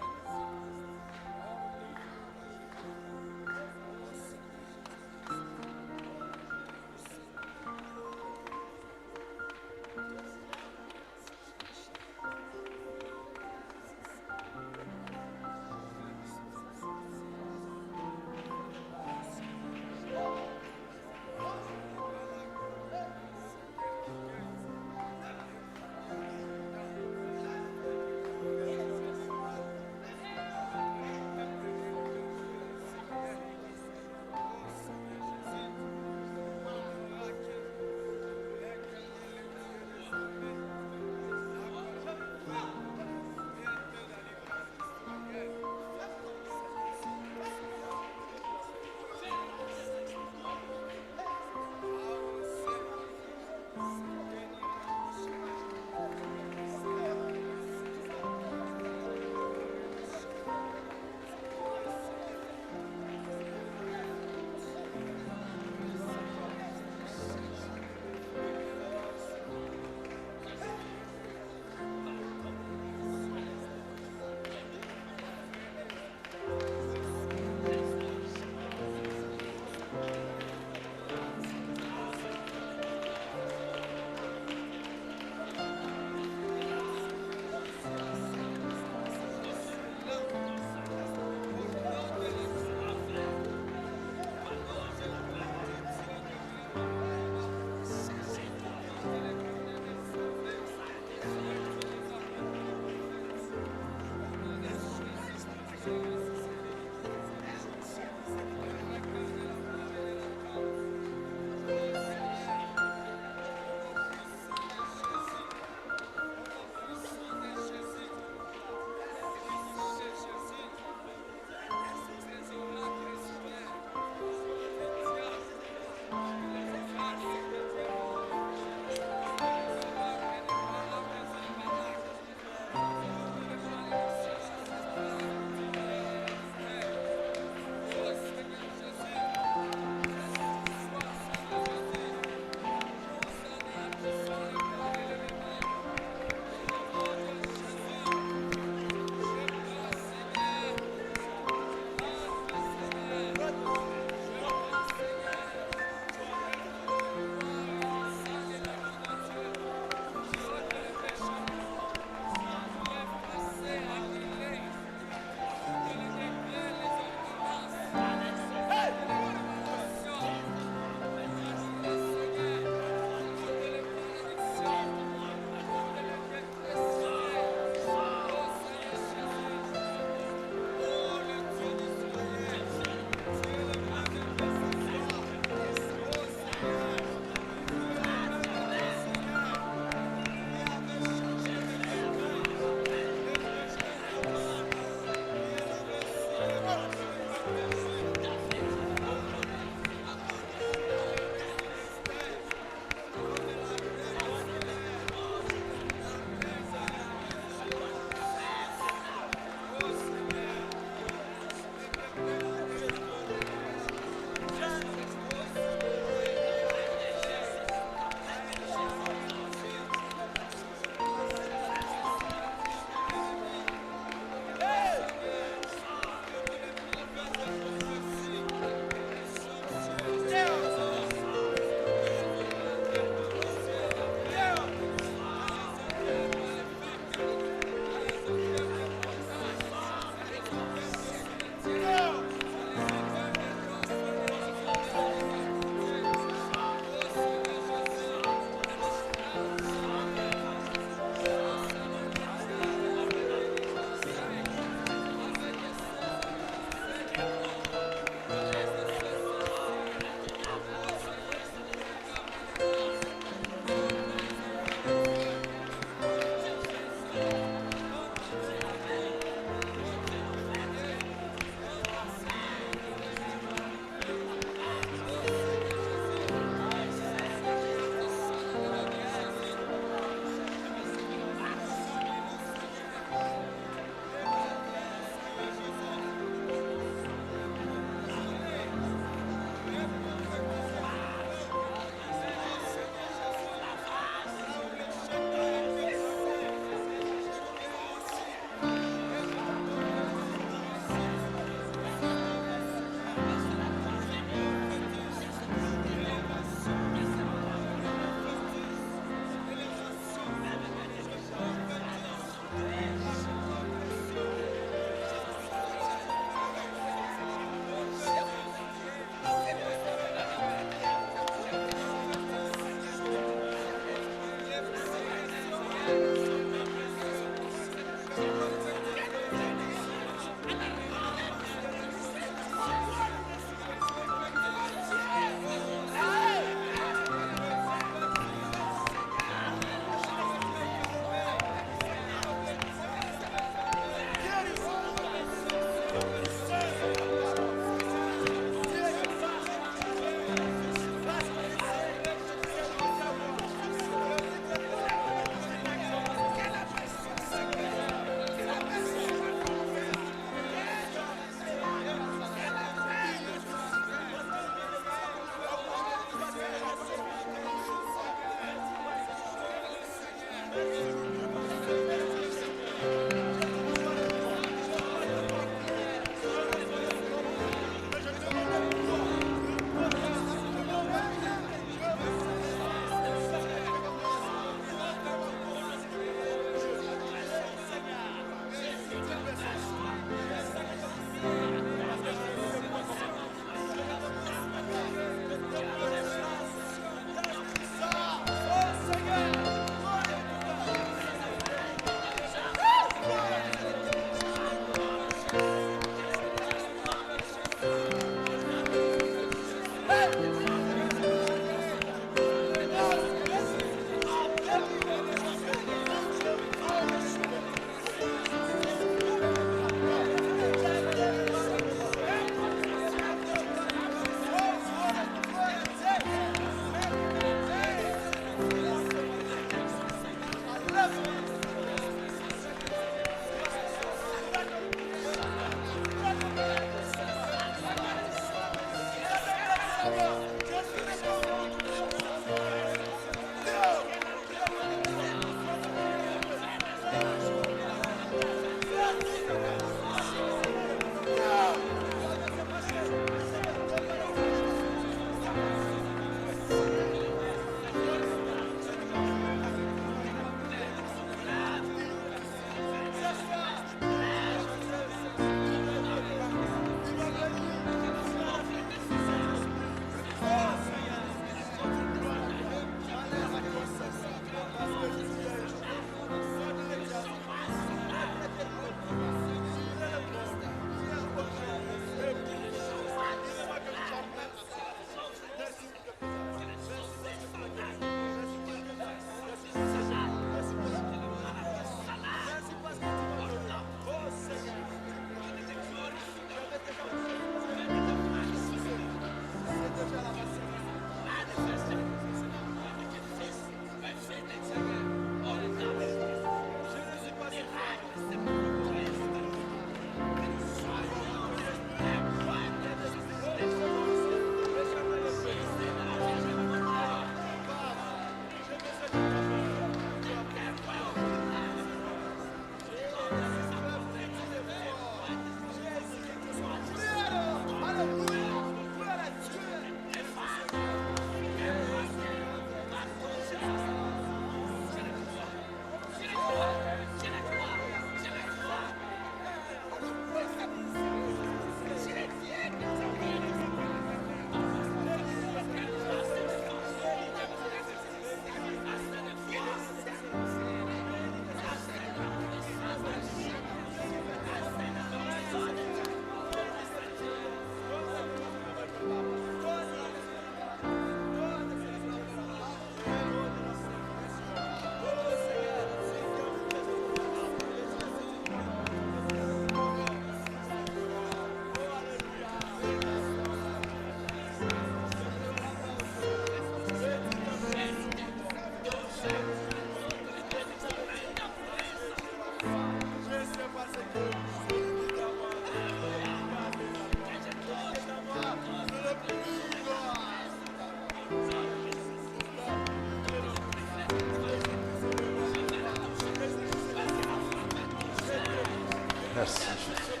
Merci Jésus.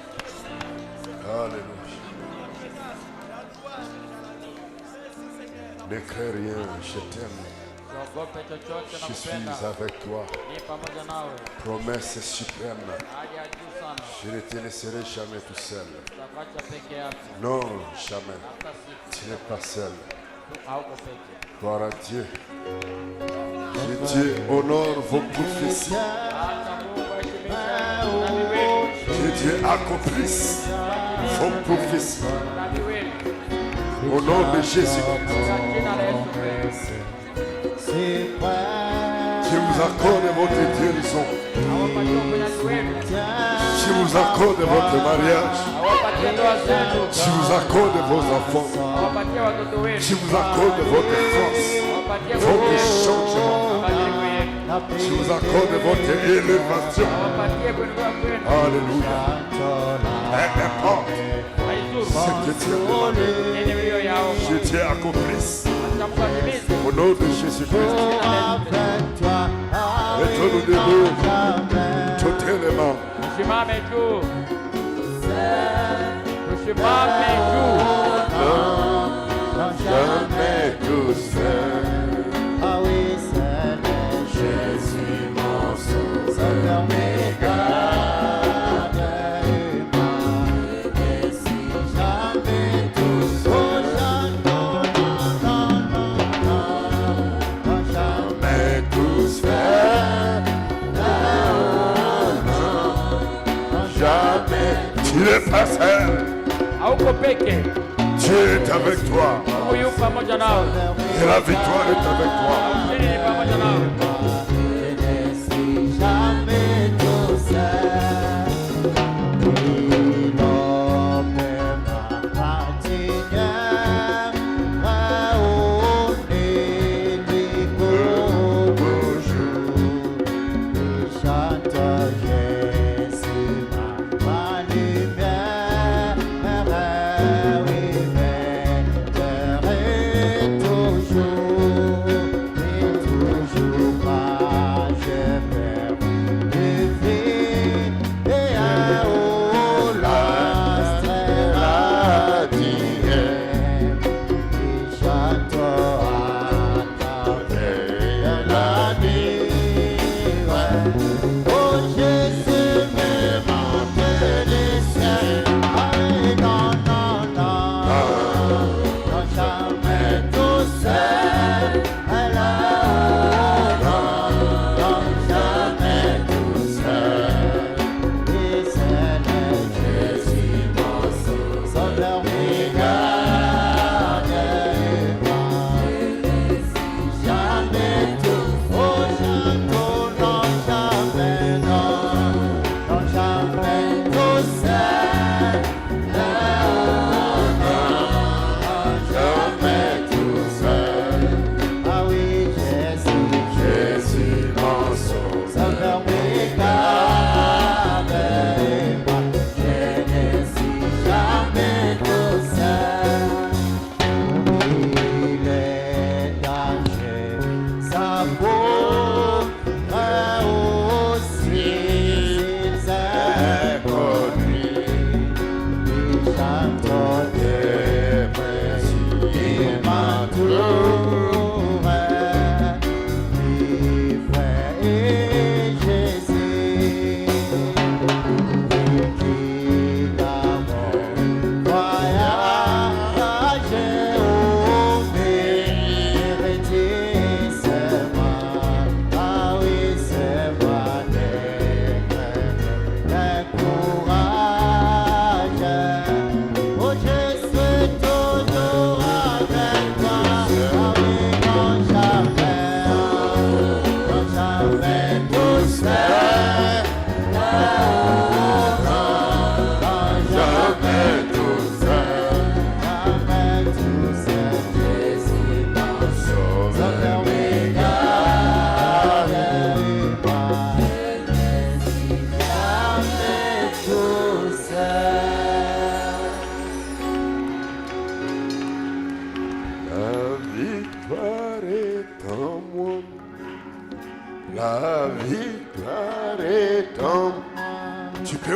Alléluia. Ne crains rien, je t'aime. Usiogope chochote, Je suis nakupenda. avec toi. Ni pamoja nawe. Promesse suprême. Hali ya juu sana. Je ne te laisserai jamais tout seul. Utakuacha peke yako. Non, jamais. Hata siku Tu n'es pas seul. hauko peke. Gloire à Dieu. Que Dieu honore vos prophéties. Acha Mungu aheshimishe unabii wenu. Que Dieu accomplisse vos prophéties. Unabii wenu. Au nom de Jésus. Katika jina la Yesu Kristo. Je vous accorde votre guérison. Awapatie uponyaji wenu. Je vous accorde votre mariage. Awapatie ndoa zenu. Je vous accorde vos enfants. Awapatie watoto wenu. Je vous accorde votre force, Awapatie votre nguvu. changement. Mabadiliko yenu. Je vous accorde votre élévation. Awapatie kuinuliwa kwenu. Alléluia. Peu importe Haidhuru ce que Dieu demande, nini mliyoyaomba. que Dieu accomplisse. Acha Mungu atimize. Au nom de Jésus-Christ. Mettons-nous debout, totalement. Tusimame juu. Tusimame juu. Jamais tout seul. Jésus mon sauveur jamais tout seul. Jamais. Tu n'es pas seul. Hauko peke. Dieu est avec toi. Mungu yupo pamoja nawe. Et la victoire est avec toi. Ushindi ni pamoja nawe.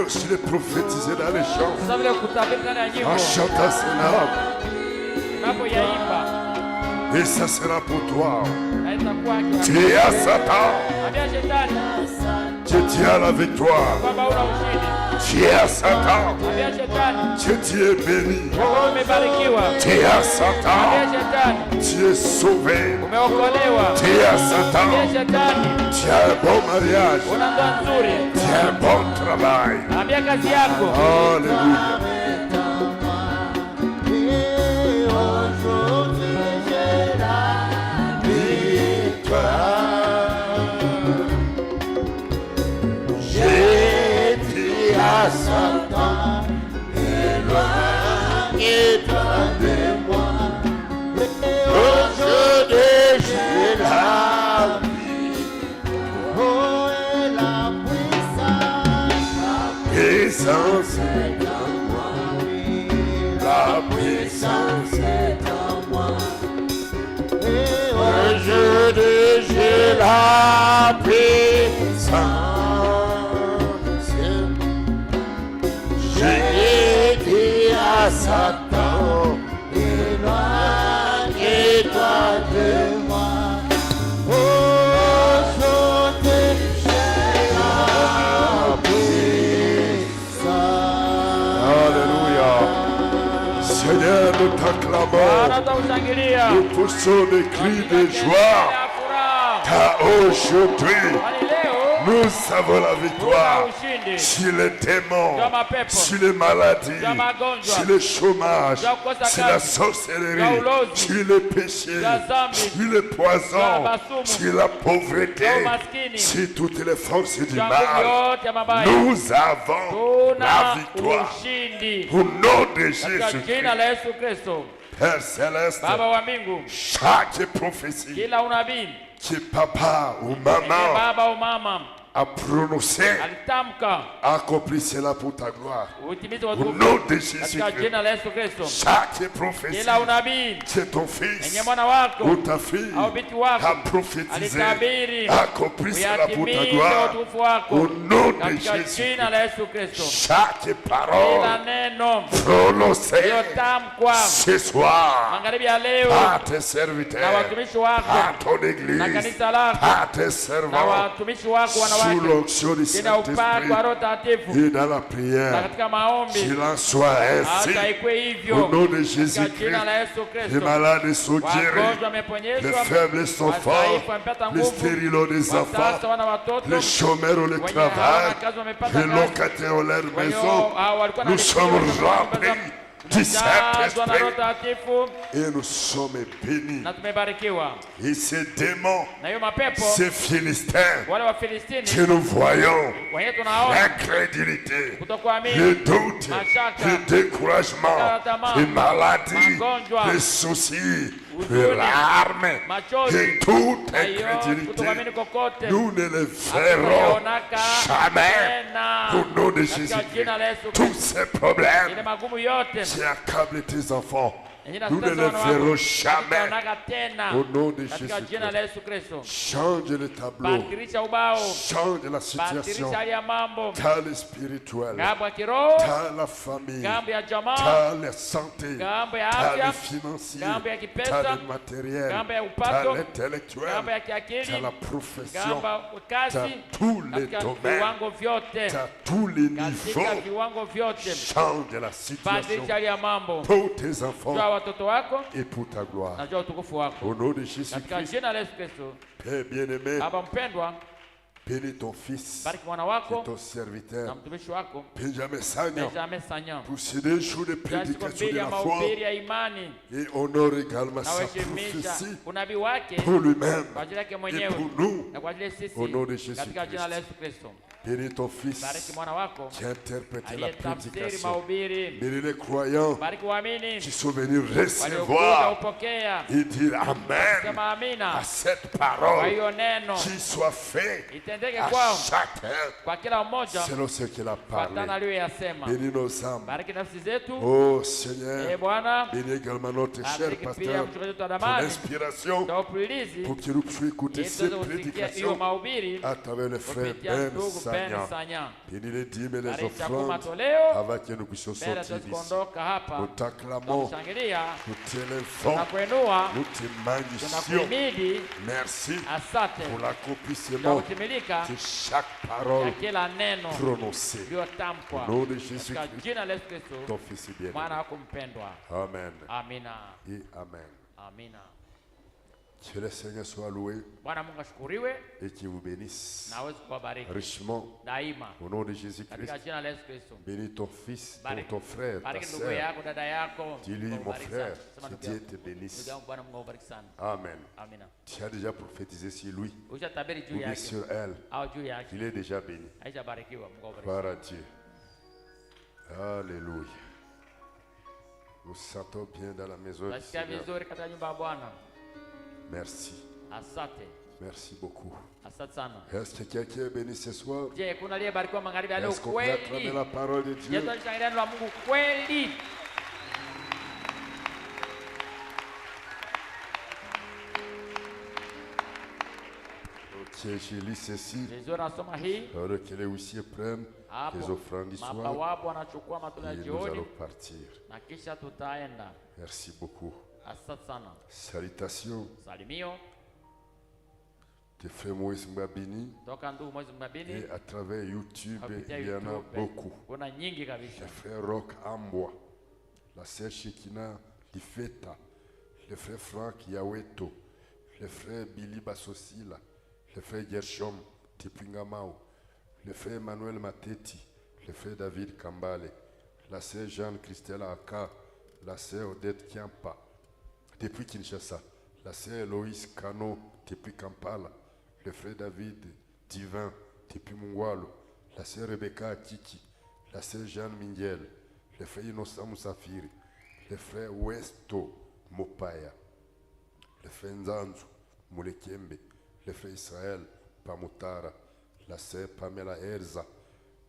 aussi les prophétiser dans les champs. Sasa vile kutabiri ndani ya nyimbo. En chantant ces larmes. Unapoyaimba. Et ça sera pour toi. Na itakuwa haki. Tu es à Satan. Ambia shetani. Tu tiens la victoire. Kwamba una ushindi. Tu es à Satan. Ambia shetani. Tu es béni. Wewe umebarikiwa. Tu es à Satan. Ambia shetani. Tu es sauvé. Umeokolewa. Tu es à Satan. Ambia shetani. Tu as un bon mariage. Una ndoa nzuri. Tu as un bon travail. Ambia kazi yako. Alléluia. J'ai dit à Satan, éloigne-toi de moi. Aujourd'hui j'ai la vie. Oh, et la puissance est en moi. La puissance est en moi. Aujourd'hui j'ai la puissance. J'ai dit à Satan, éloigne-toi de moi. Aujourd'hui j'ai la puissance. Alléluia. Seigneur, nous t'acclamons. Nous poussons des cris de joie. Car aujourd'hui, nous avons la victoire sur les démons, sur les maladies, sur le chômage, sur la sorcellerie, sur le péché, sur le poison, sur la pauvreté, sur toutes les forces du mal. Nous avons la victoire. Au nom de Jésus-Christ, Père Céleste, chaque prophétie que papa ou maman a prononcé, accomplis cela pour ta gloire. Au nom de Jésus-Christ, chaque prophétie que ton fils ou ta fille a prophétisé, accomplis cela pour ta gloire. Au nom de Jésus-Christ, chaque parole prononcée ce soir par tes serviteurs, par ton église, par tes servants, sous l'onction du Saint-Esprit et dans la prière, qu'il en soit ainsi. Au nom de Jésus-Christ, les malades sont guéris, les faibles sont forts, les stériles ont des enfants, les chômeurs ont le travail, les locataires ont leur maison. Nous sommes remplis du Saint-Esprit et nous sommes bénis. Et ces démons, ces Philistins que nous voyons, l'incrédulité, le doute, le découragement, les maladies, les soucis, les larmes et toute incrédulité, nous ne les verrons jamais. Au nom de Jésus-Christ, tous ces problèmes qui accablent tes enfants, nous ne les verrons jamais. Au nom de Jésus-Christ, change le tableau, change la situation, dans le spirituel, dans la famille, dans la santé, dans le financier, dans le matériel, dans l'intellectuel, dans la profession, dans tous les domaines, dans tous les niveaux. Change la situation pour tes enfants et pour ta gloire. Au nom de Jésus-Christ, Père bien-aimé, bénis ton fils et ton serviteur, Benjamin Sagnan, pour ces 2 jours de prédication de la foi, et honore également sa prophétie pour lui-même et pour nous. Au nom de Jésus-Christ, bénis ton fils qui a interprété la prédication. Bénis les croyants qui sont venus recevoir et dire Amen à cette parole, qui soit fait à chacun selon ce qu'il a parlé. Bénis nos âmes. Oh Seigneur, bénis également notre cher pasteur pour l'inspiration, pour qu'il nous puisse écouter cette prédication à travers le frère Ben Sanya. Bénis les dîmes et les Bariki chakula offrandes matoleo. avant que nous puissions Mbele sortir tuweze d'ici. kuondoka hapa. Nous t'acclamons, Tunashangilia. nous t'élevons, Tunakuinua. nous te magnifions. Tunakuhimidi. Merci Asante. pour Kwa l'accomplissement kutimilika de chaque ya parole kila neno prononcée. iliyotamkwa Au nom de katika Jésus-Christ, jina la Yesu Kristo, ton Fils est bien. mwana wako mpendwa. Amen Amina. et Amen. Amina. Que le Seigneur soit loué Bwana Mungu ashukuriwe et qu'il vous bénisse na aweze kuwabariki richement. daima Au nom de Jésus-Christ, katika jina la Yesu Kristo. bénis ton fils, Bariki. ton frère, ta Bariki ndugu sœur. yako, dada yako. Dis-lui, Mungu mon awabariki frère, sana. Sema que ndugu Dieu yangu. te Ndugu bénisse. yangu, Bwana Mungu awabariki sana. Amen. Amina. Tu as déjà prophétisé sur lui Ushatabiri juu ou bien yake sur elle. au juu yake. Il est déjà béni. Haijabarikiwa. Mungu awabariki. Gloire à Dieu. Alléluia. Nous sentons bien dans la maison du Nasikia Seigneur. vizuri katika nyumba ya Bwana. Merci. Asante. Merci beaucoup. Asante sana. Est-ce que quelqu'un est béni ce soir? Je, kuna aliyebarikiwa magharibi ya leo Est-ce qu'on peut acclamer kweli? la parole de Dieu? Yesu alishangilia neno la Mungu kweli. Ok, je lis ceci. Vizuri, nasoma hii. Alors que les huissiers prennent les Hapo offrandes du soir mabawabu wanachukua matoleo et ya nous jioni allons partir. na kisha tutaenda. Merci beaucoup. Asante sana. Salutations Salimio de frère Moïse Mbabini. toka ndugu Moizi Mbabini Et à travers YouTube, kupitia il y en a YouTube. beaucoup. Kuna nyingi kabisa. Le frère Roch Amboa, la sœur Shekina Lifeta, le frère Franck Yaweto, le frère Billy Basosila, le frère Gershom Tipingamao, le frère Emmanuel Mateti, le frère David Kambale, la sœur Jeanne-Christelle Aka, la sœur Odette Kiampa, depuis Kinshasa, la sœur Loïs Kano, depuis Kampala, le frère David Divin, depuis Mungwalo, la sœur Rebecca Akiki, la sœur Jeanne Mingiel, le frère Innocent Moussafiri, le frère Westo Mopaya, le frère Nzanzu Moulekembe, le frère Israël Pamutara, la sœur Pamela Erza,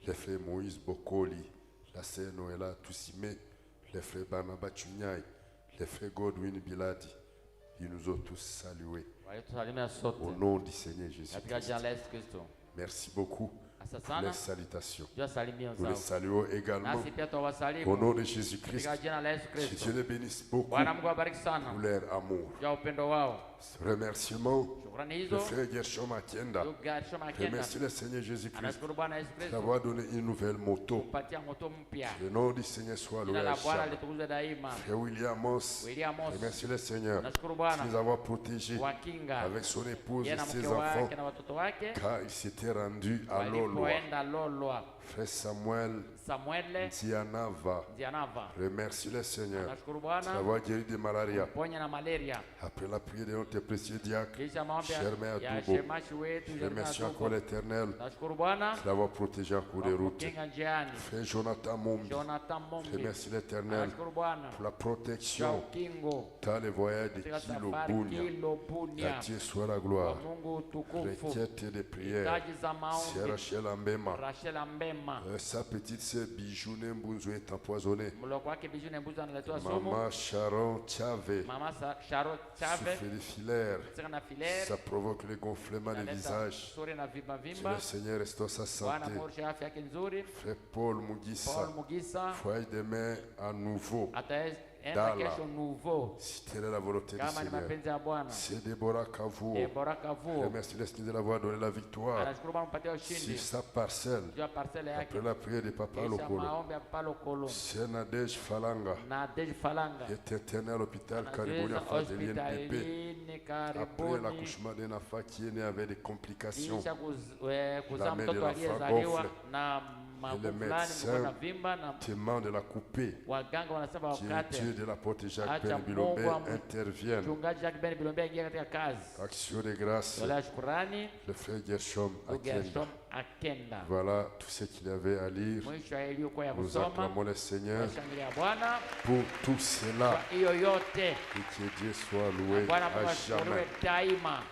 le frère Moïse Bokoli, la sœur Noëlla Toussime, le frère Barnaba Chunyai, le frère Godwin Biladi. Ils nous ont tous salués Walitusalimia sote au nom du Seigneur Jésus. katika jina la Yesu Kristo. Merci beaucoup Asante pour les sana. salutations. Jua salimio Nous les zao. saluons également Nasi pia au tuwasalimu nom de Jésus-Christ. katika jina la Yesu Que Kristo. Dieu les bénisse beaucoup Bwana Mungu awabariki sana pour leur amour. jua upendo wao. Remerciement Shukrani le hizo frère Gershom Akienda. ndugu Gershom Akenda. Remercie le Seigneur Jésus-Christ Anashukuru Bwana Yesu Kristo d'avoir donné une nouvelle moto. kupatia moto mpya. Le nom du Seigneur soit loué Jina à la Bwana jamais. litukuzwe daima. Frère William Moss, William Moss, remercie le Seigneur nashukuru de Bwana nous avoir protégés wakinga avec son épouse yeye et na ses mke enfants wake na watoto wake car il s'était rendu à Loloa. walipoenda Lolwa. Frère Samuel Samuele Dianava, Dianava, remercie le Seigneur nashukuru Bwana d'avoir guéri de malaria. ponya na malaria. Après la prière de notre précieux diacre, Kisha maombi Germain ya Adubo, shemashi wetu je Germain remercie Adubo. encore l'Éternel Nashukuru Bwana d'avoir protégé en cours de kwa route. kukinga njiani. Frère Jonathan Mombi, Jonathan je Mombi, remercie l'Éternel nashukuru Bwana pour la kwa protection ukingo dans les voyages de katika Kilo safari Bunia. Kilo À Bunia. Dieu soit la Kwa gloire. Mungu tukufu, Requête de prière. hitaji za C'est maombi. Rachel Ambema. Rachel Ambema, Sa petite sœur Bijou Nembunzo est empoisonnée. mloko wake Bijou Nembuzi analetewa sumu. Maman Sharon Chave Mama Sharo Chave souffre de filaires. sika na filere Ça provoque le gonflement des analeta visages. suri na vimba Que vimba. le Seigneur restaure sa Bwana santé. murshe afya yake nzuri. Frère Paul Mugissa, Paul Mugisa foyer demain à nouveau. ataenda Dala. kesho nouveau Si telle est la volonté du kama ni Seigneur. mapenzi ya Bwana. C'est Déborah Kavuo. Debora Kavuo Remercie le Seigneur de l'avoir donné la victoire anashukuru Bwana mpatia sur ushindi sa parcelle. juu ya parcele yake. Après la prière de Papa Kisha Lokolo. maombi ya Papa Lokolo C'est Nadej Falanga. na Deji Falanga Qui est interné à l'hôpital Karibounia anajiweza Fadelienne Pépé. hospitalini Après karibuni l'accouchement d'un enfant qui est né avec des complications. kisha kuzaa La main de mtoto la aliyezaliwa gonfle. na mambo le fulani médecin mkono na vimba na Témoin de la couper. waganga wanasema Qui est wakate. Dieu de la porte Jacques Acha Ben Bilombe Mungu amu- intervienne. Mchungaji Jacques Ben Bilombe aingia katika kazi. Action de grâce. Tolea shukurani Le frère Gershom ndugu Akenda. Gershom Akenda. Voilà tout ce qu'il y avait à lire. Mwisho ya iliyokuwa ya Nous kusoma acclamons le Seigneur tunashangilia Bwana pour tout cela. kwa hiyo yote. Et que Dieu soit loué Bwana Mungu à ashukuriwe jamais. daima.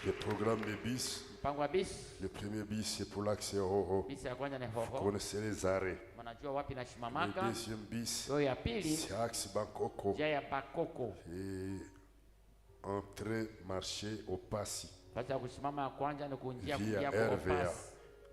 Le programme de bis, Mpango wa bisi, le premier bis c'est pour l'accès au Hoho. bisi ya kwanza ni Vous hoho, connaissez les arrêts. mnajua wapi Le nasimamaka. deuxième bis, Hiyo ya pili c'est axe Bangkoko. njia ya Bakoko, Et entrée marché au Passy. fasi ya kusimama ya kwanza ni kuingia Via kuingia kwa RVA. Opasi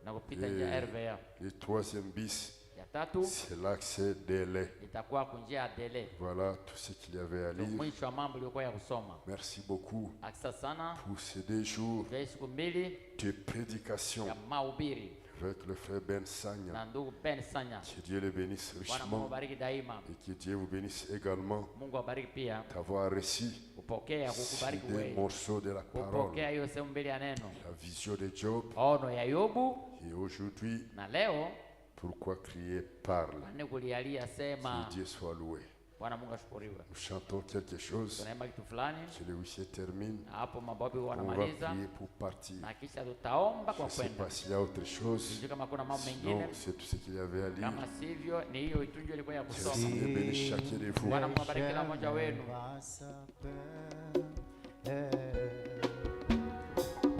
na kupita njia ya RVA. Le troisième bis, Ya tatu c'est l'accès délai. itakuwa kunjia ya dele. Voilà tout ce qu'il y avait à Ndio lire. mwisho wa mambo iliyokuwa ya kusoma. Merci beaucoup Asante sana pour ces 2 jours kwa siku mbili de prédication ya mahubiri avec le frère Ben Sagna. na ndugu Ben Sanya. Que Dieu le bénisse Bwana Mungu richement awabariki daima. et que Dieu vous bénisse également Mungu awabariki pia d'avoir reçu kupokea kukubariki des wewe. morceaux de la parole, Kupokea hiyo sehemu mbili ya neno. la vision de Job. Ono ya Yobu Et aujourd'hui, na leo pourquoi crier parle. wanne kulialia sema. Que Dieu soit loué. Bwana Mungu ashukuriwe. Nous chantons quelque chose. Tunaimba kitu fulani Que le huissier termine. na hapo mababu On va wanamaliza prier pour partir. na kisha tutaomba Je kwa ne sais kwenda. pas s'il y a autre chose. Sijui kama kuna mambo Sinon, mengine. c'est tout ce qu'il y avait à lire. Kama sivyo ni hiyo itunjo ilikuwa ya Que le kusoma. Seigneur bénisse chacun de vous. Bwana Mungu abariki kila mmoja wenu.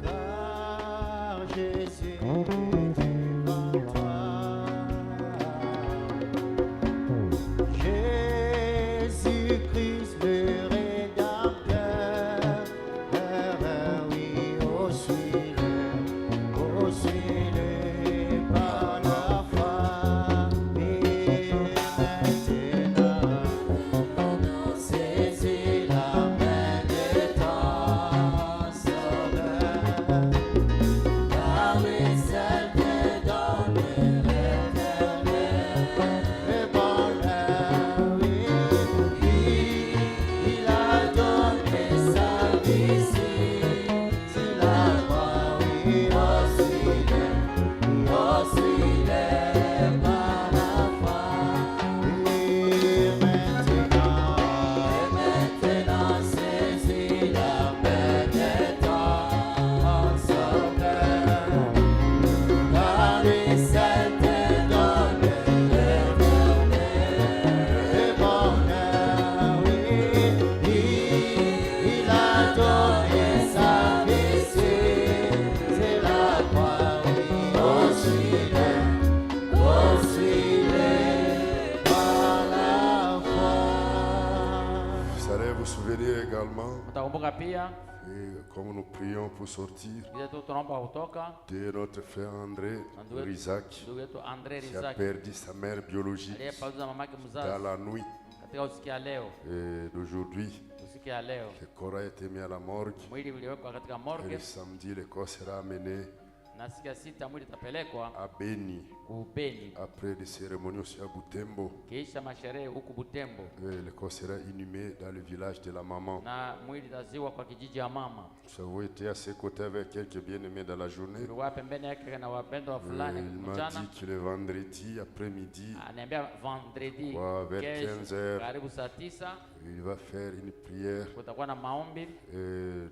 Car Jésus devant toi, Jésus-Christ le Rédempteur, oui, oh suis-le par la foi, et maintenant, saisis la main de ton Sauveur, car lui seul te donne le bonheur, oui, il a donné sa vie sur la croix, oui, oh suis-le par la foi, et maintenant saisis la main de ton Sauveur, car lui seul te donne le bonheur, oui, il a donné sa vie sur la croix, oui, oh suis-le par la foi. Vous allez vous souvenir également, Mtakumbuka pia et comme nous prions pour sortir, ile tu tunaomba kutoka de notre frère André Rizac, ndugu yetu Andre qui a Rizaki perdu sa mère biologique aliyepoteza mamake dans mzazi la nuit katika usiku ya leo. d'aujourd'hui. Usiku ya leo Le corps a été mis à la morgue. mwili uliwekwa katika Et le morgue samedi, le corps sera amené na siku ya sita mwili itapelekwa à Beni Ubeni après des cérémonies aussi à Butembo. kisha masherehe huku Butembo, Et le corps sera inhumé dans le village de la maman. na mwili itaziwa kwa kijiji ya mama. Nous avons été à ses côtés avec quelques bien-aimés dans la journée. Tulikuwa pembeni yake na wapendwa fulani Il m'a mchana. dit que le vendredi après-midi, Ananiambia vendredi vers kesho 15 heures, karibu saa 9 il va faire une prière kutakuwa na maombi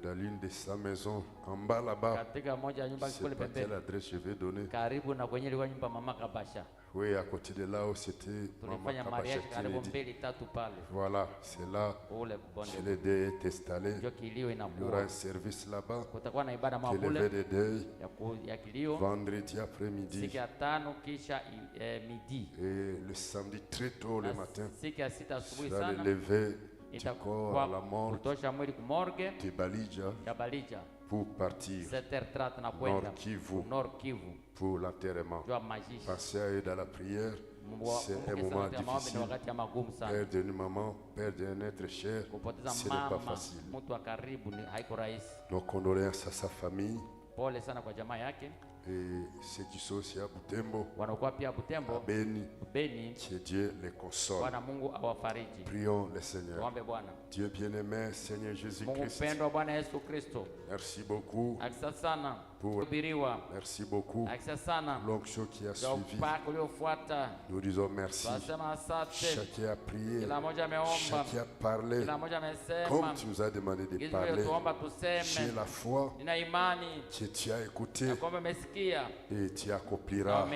dans l'une de sa maisons en bas là-bas. katika moja ya nyumba Je sais kule pas quelle pembeni adresse je vais donner. karibu na kwenye ilikuwa nyumba mama Kabasha. Oui, à côté de là où c'était Maman Tulifanya Kabasha mariage qui karibu l'a dit. 2-3 pale Voilà, c'est là ule que bonde le deuil est installé. ndio kilio Il y aura inakuwa. un service là-bas, Kutakuwa na ibada qui est levé mabule de deuil, ya kilio vendredi après-midi. siku ya 5 kisha midi, Et le samedi très tôt le na matin, siku ya 6 asubuhi sera le sana lever du corps à la itakuwa morgue kutosha mwili kumorge de Balija ya Balija pour partir 7h30 na kwenda Nord Kivu Nord Kivu pour l'enterrement. jua majishi. Pensez à eux dans la prière. C'est un moment Ni difficile. wakati ya magumu sana. Perdre une maman, perdre un être cher, Kupoteza ce n'est pas mama facile. mtu wa karibu haiko rahisi. Nos condoléances à sa famille Pole sana kwa jamaa yake et ceux qui sont aussi à Butembo, wanakuwa pia à Butembo, Beni. Beni. Que Dieu les console. Bwana Mungu awafariji. Prions le Seigneur. Tuombe Bwana. Dieu bien-aimé, Seigneur Mungu Jésus-Christ, mpendwa, Bwana Yesu Kristo, merci beaucoup. asante sana Pour- kuhubiriwa, Merci beaucoup. asante sana L'onction qui a kwa suivi, upako uliofuata. nous disons merci. Tunasema asante. Chacun a prié, Kila mmoja ameomba, chacun a parlé, kila mmoja amesema comme tu nous as demandé de jinsi parler. ulivyotuomba J'ai tuseme. la foi Nina imani que tu as écouté ya kwamba umesikia et tu na accompliras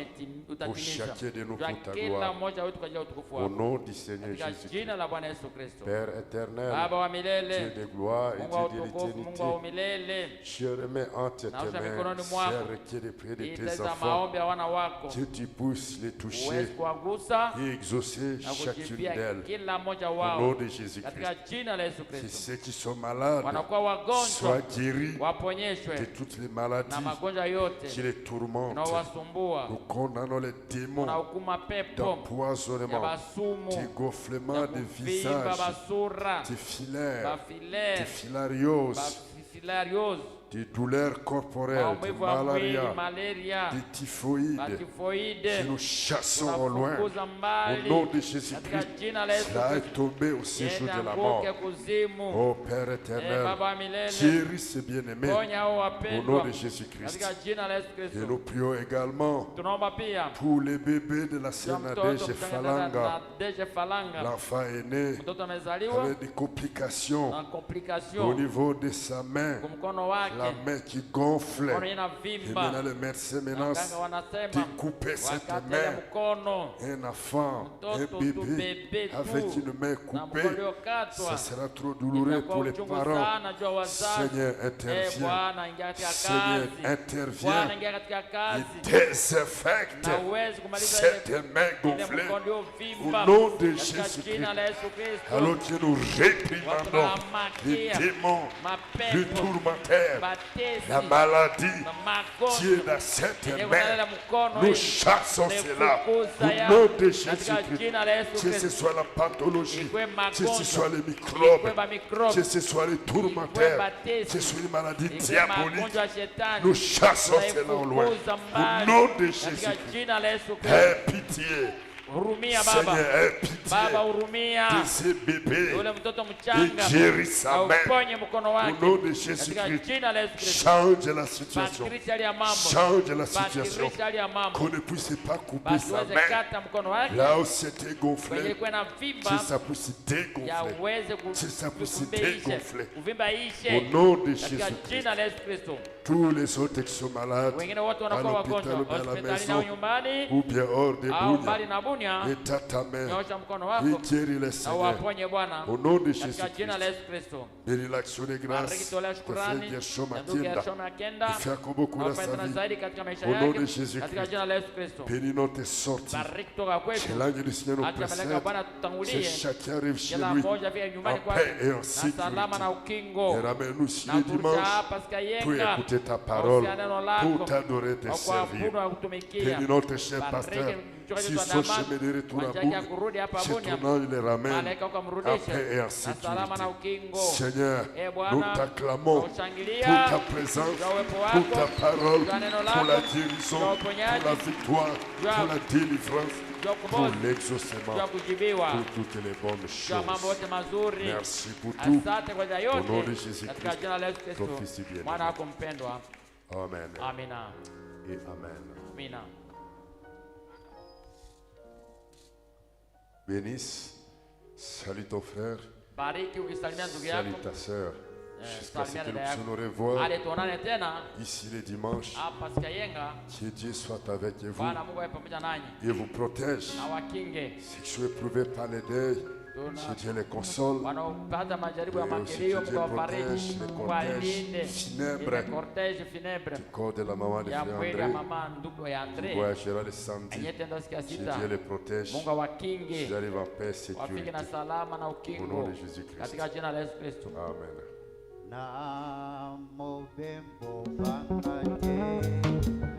utatimiza chacun de nous juu ya pour ta kila gloire. mmoja wetu kwa ajili ya utukufu Au wako, nom du Seigneur katika Jésus, jina la Bwana Yesu Kristo. Père éternel, Baba wa Dieu milele, de gloire et Mungu wa Dieu de utukufu, Mungu wa l'éternité, milele, je remets entre na tes mains mikononi C'est mwako. requiert de prier de tes Itaweza enfants. maombi ya wana wako. Que tu puisses les toucher Uweze kuwagusa et exaucer na chacune kujibia d'elles. kila mmoja Au nom wao de Jésus-Christ. katika jina la Yesu Que Kristo. ceux qui sont malades Wanakuwa wagonjwa soient guéris de waponyeshwe toutes les na maladies magonjwa yote qui les tourmentent. unaowasumbua. Nous condamnons les démons Unahukuma pepo ya d'empoisonnement, basumu de gonflement de kuvimba visage, basura de filaires, de bafilere filariose, bafilariose de douleurs corporelles, de maumivu ya mwili, malaria, malaria, de typhoïde, batifoide, que nous chassons au loin. tunafukuza Au mbali nom de katika Jésus-Christ, jina la Yesu cela Kristo. est tombé au séjour Yende de la mort. anguke kuzimu. Oh Père éternel, Baba wa milele, guéris ces bien-aimés ponya hao au nom wapendwa de Jésus-Christ. katika jina la Yesu Et Kristo. nous prions également Tunaomba pia pour les bébés de la kwa mtoto Sénadège mchanga Falanga. na Deje Falanga. L'enfant est né Mtoto amezaliwa avec des complications na au complication niveau de sa main, kwa mkono wake, la main qui gonfle. mkono Et inavimba. maintenant le médecin menace Waganga wanasema découper cette wakatele main. mkono Un enfant, un mtoto tu bébé bébé avec tu une main na coupée, mkono uliokatwa. ça sera trop douloureux Itakuwa pour les uchungu parents. sana juu ya wazazi. Seigneur, interviens. Bwana ingia katika Seigneur, kazi. interviens Bwana ingia katika et kazi. désinfecte Na uwezi kumaliza cette main ile gonflée mkono uliovimba. au nom de Katika Jésus-Christ. jina la Yesu Kristo. Alors que nous réprimandons les démons, le Mapepo, tourmentaire, batesi, la maladie na qui magonjwa est dans cette yenye main. kulala mkono Nous hii. chassons cela Tunafukuza au ya nom de katika Jésus-Christ. jina la Yesu Que ce Kristo. soit la pathologie, Ikwe que ce magonjwa, soit les ikwe microbes, mamikrobe, que ce soit les tourmentaires, batesi, que ce soit les maladies ikwe diaboliques. magonjwa ya shetani. Nous chassons cela au loin. Tunaifukuza Au mbali nom de katika Jésus-Christ. jina la Yesu Kristo. Aie pitié. Hurumia Baba, Seigneur, aie pitié Baba hurumia de ces bébés yule mtoto et mchanga guéris sa na main. uponye mkono Au wake nom de katika Jésus-Christ, jina la Yesu Kristo. change la situation. Badilisha hali ya mambo, Change la situation. badilisha hali ya mambo, Qu'on ne puisse pas couper basi sa uweze main. kata mkono wake Là où c'était kwenye gonflé, kwena que vimba ça puisse dégonfler. yaweze Que ça puisse kuvimba dégonfler. kuvimba Au ishe nom de katika Jésus-Christ. jina la Yesu Kristo. Tous les autres qui sont malades, Wengine wote à wanakuwa l'hôpital wagonjwa ou bien à la hospitalini au maison, nyumbani ou bien hors de au Bounia, mbali na Bunia, étends ta main nyosha mkono et wako guéris les na Seigneur. waponye Bwana Au nom de katika Jésus-Christ. jina la Yesu Kristo. Bénis l'action de Bariki grâce tolea de Frère shukrani Gershom na ndugu Akienda. Gershom Akenda Et fais encore beaucoup na dans sa wapenda vie. zaidi katika maisha Au nom yake de Jésus-Christ. katika jina la Yesu Kristo. Bénis notre sortie. Bariki toka Que kwetu, l'ange du Seigneur nous acha malaika wa précède. Bwana Que tutangulie, chacun arrive chez kila lui mmoja afike en nyumbani paix kwake et en na salama na sécurité. ukingo. Et ramène-nous ici Na le turudi dimanche hapa siku ya pour yenga écouter ta parole, kusikia neno lako, pour t'adorer, te kwa servir. kuabudu na kutumikia. Bénis notre cher Bariki pasteur. mchungaji Si wetu son Adamu, chemin de retour à kwa njia ya bout, kurudi hapa chez Bunia, ton ange, il les ramène malaika en ukamrudishe paix et en na salama na sécurité. ukingo. Seigneur, Eh, Bwana, nous t'acclamons tunashangilia pour ta présence, kwa uwepo pour wako, ta parole, kwa neno pour la lako, guérison, kwa pour uponyaji, la victoire, kwa- pour la délivrance, kwa pour ukombozi, l'exaucement, kwa kujibiwa, pour toutes les bonnes kwa mambo choses. yote mazuri. Merci pour tout. Asante kwa Au nom de yote Jésus-Christ, katika jina la Yesu Kristo, ton Fils bien-aimé. mwana wako mpendwa. Amen Amina, et Amen. amina. Bénisse, salue ton frère, Bariki ukisalimia ndugu salue yako, ta sœur, jusqu'à ce salimia que nous dada puissions nous yako, revoir hadi tuonane tena ici le dimanche. hapa siku ya yenga. Que Dieu soit avec vous Bwana Mungu awe pamoja nanyi et vous protège. na wakinge Ceux qui sont éprouvés par les deuils, que Dieu les console. wanaopata majaribu ya Et aussi makelio, que Dieu Mungu awafariji, protège les Mungu cortèges alinde funèbres ile cortège funèbre du corps de la maman de ya Frère mwili ya André, mama ndugu ya Andre voyagera les samedis. aliyetenda siku ya Que sita. Dieu les protège. Mungu awakinge Qu'ils arrivent en paix et wafike sécurité. na salama na Au nom ukingo de Jésus-Christ. katika jina la Yesu Kristo. Amen. Namo Bembo Bangate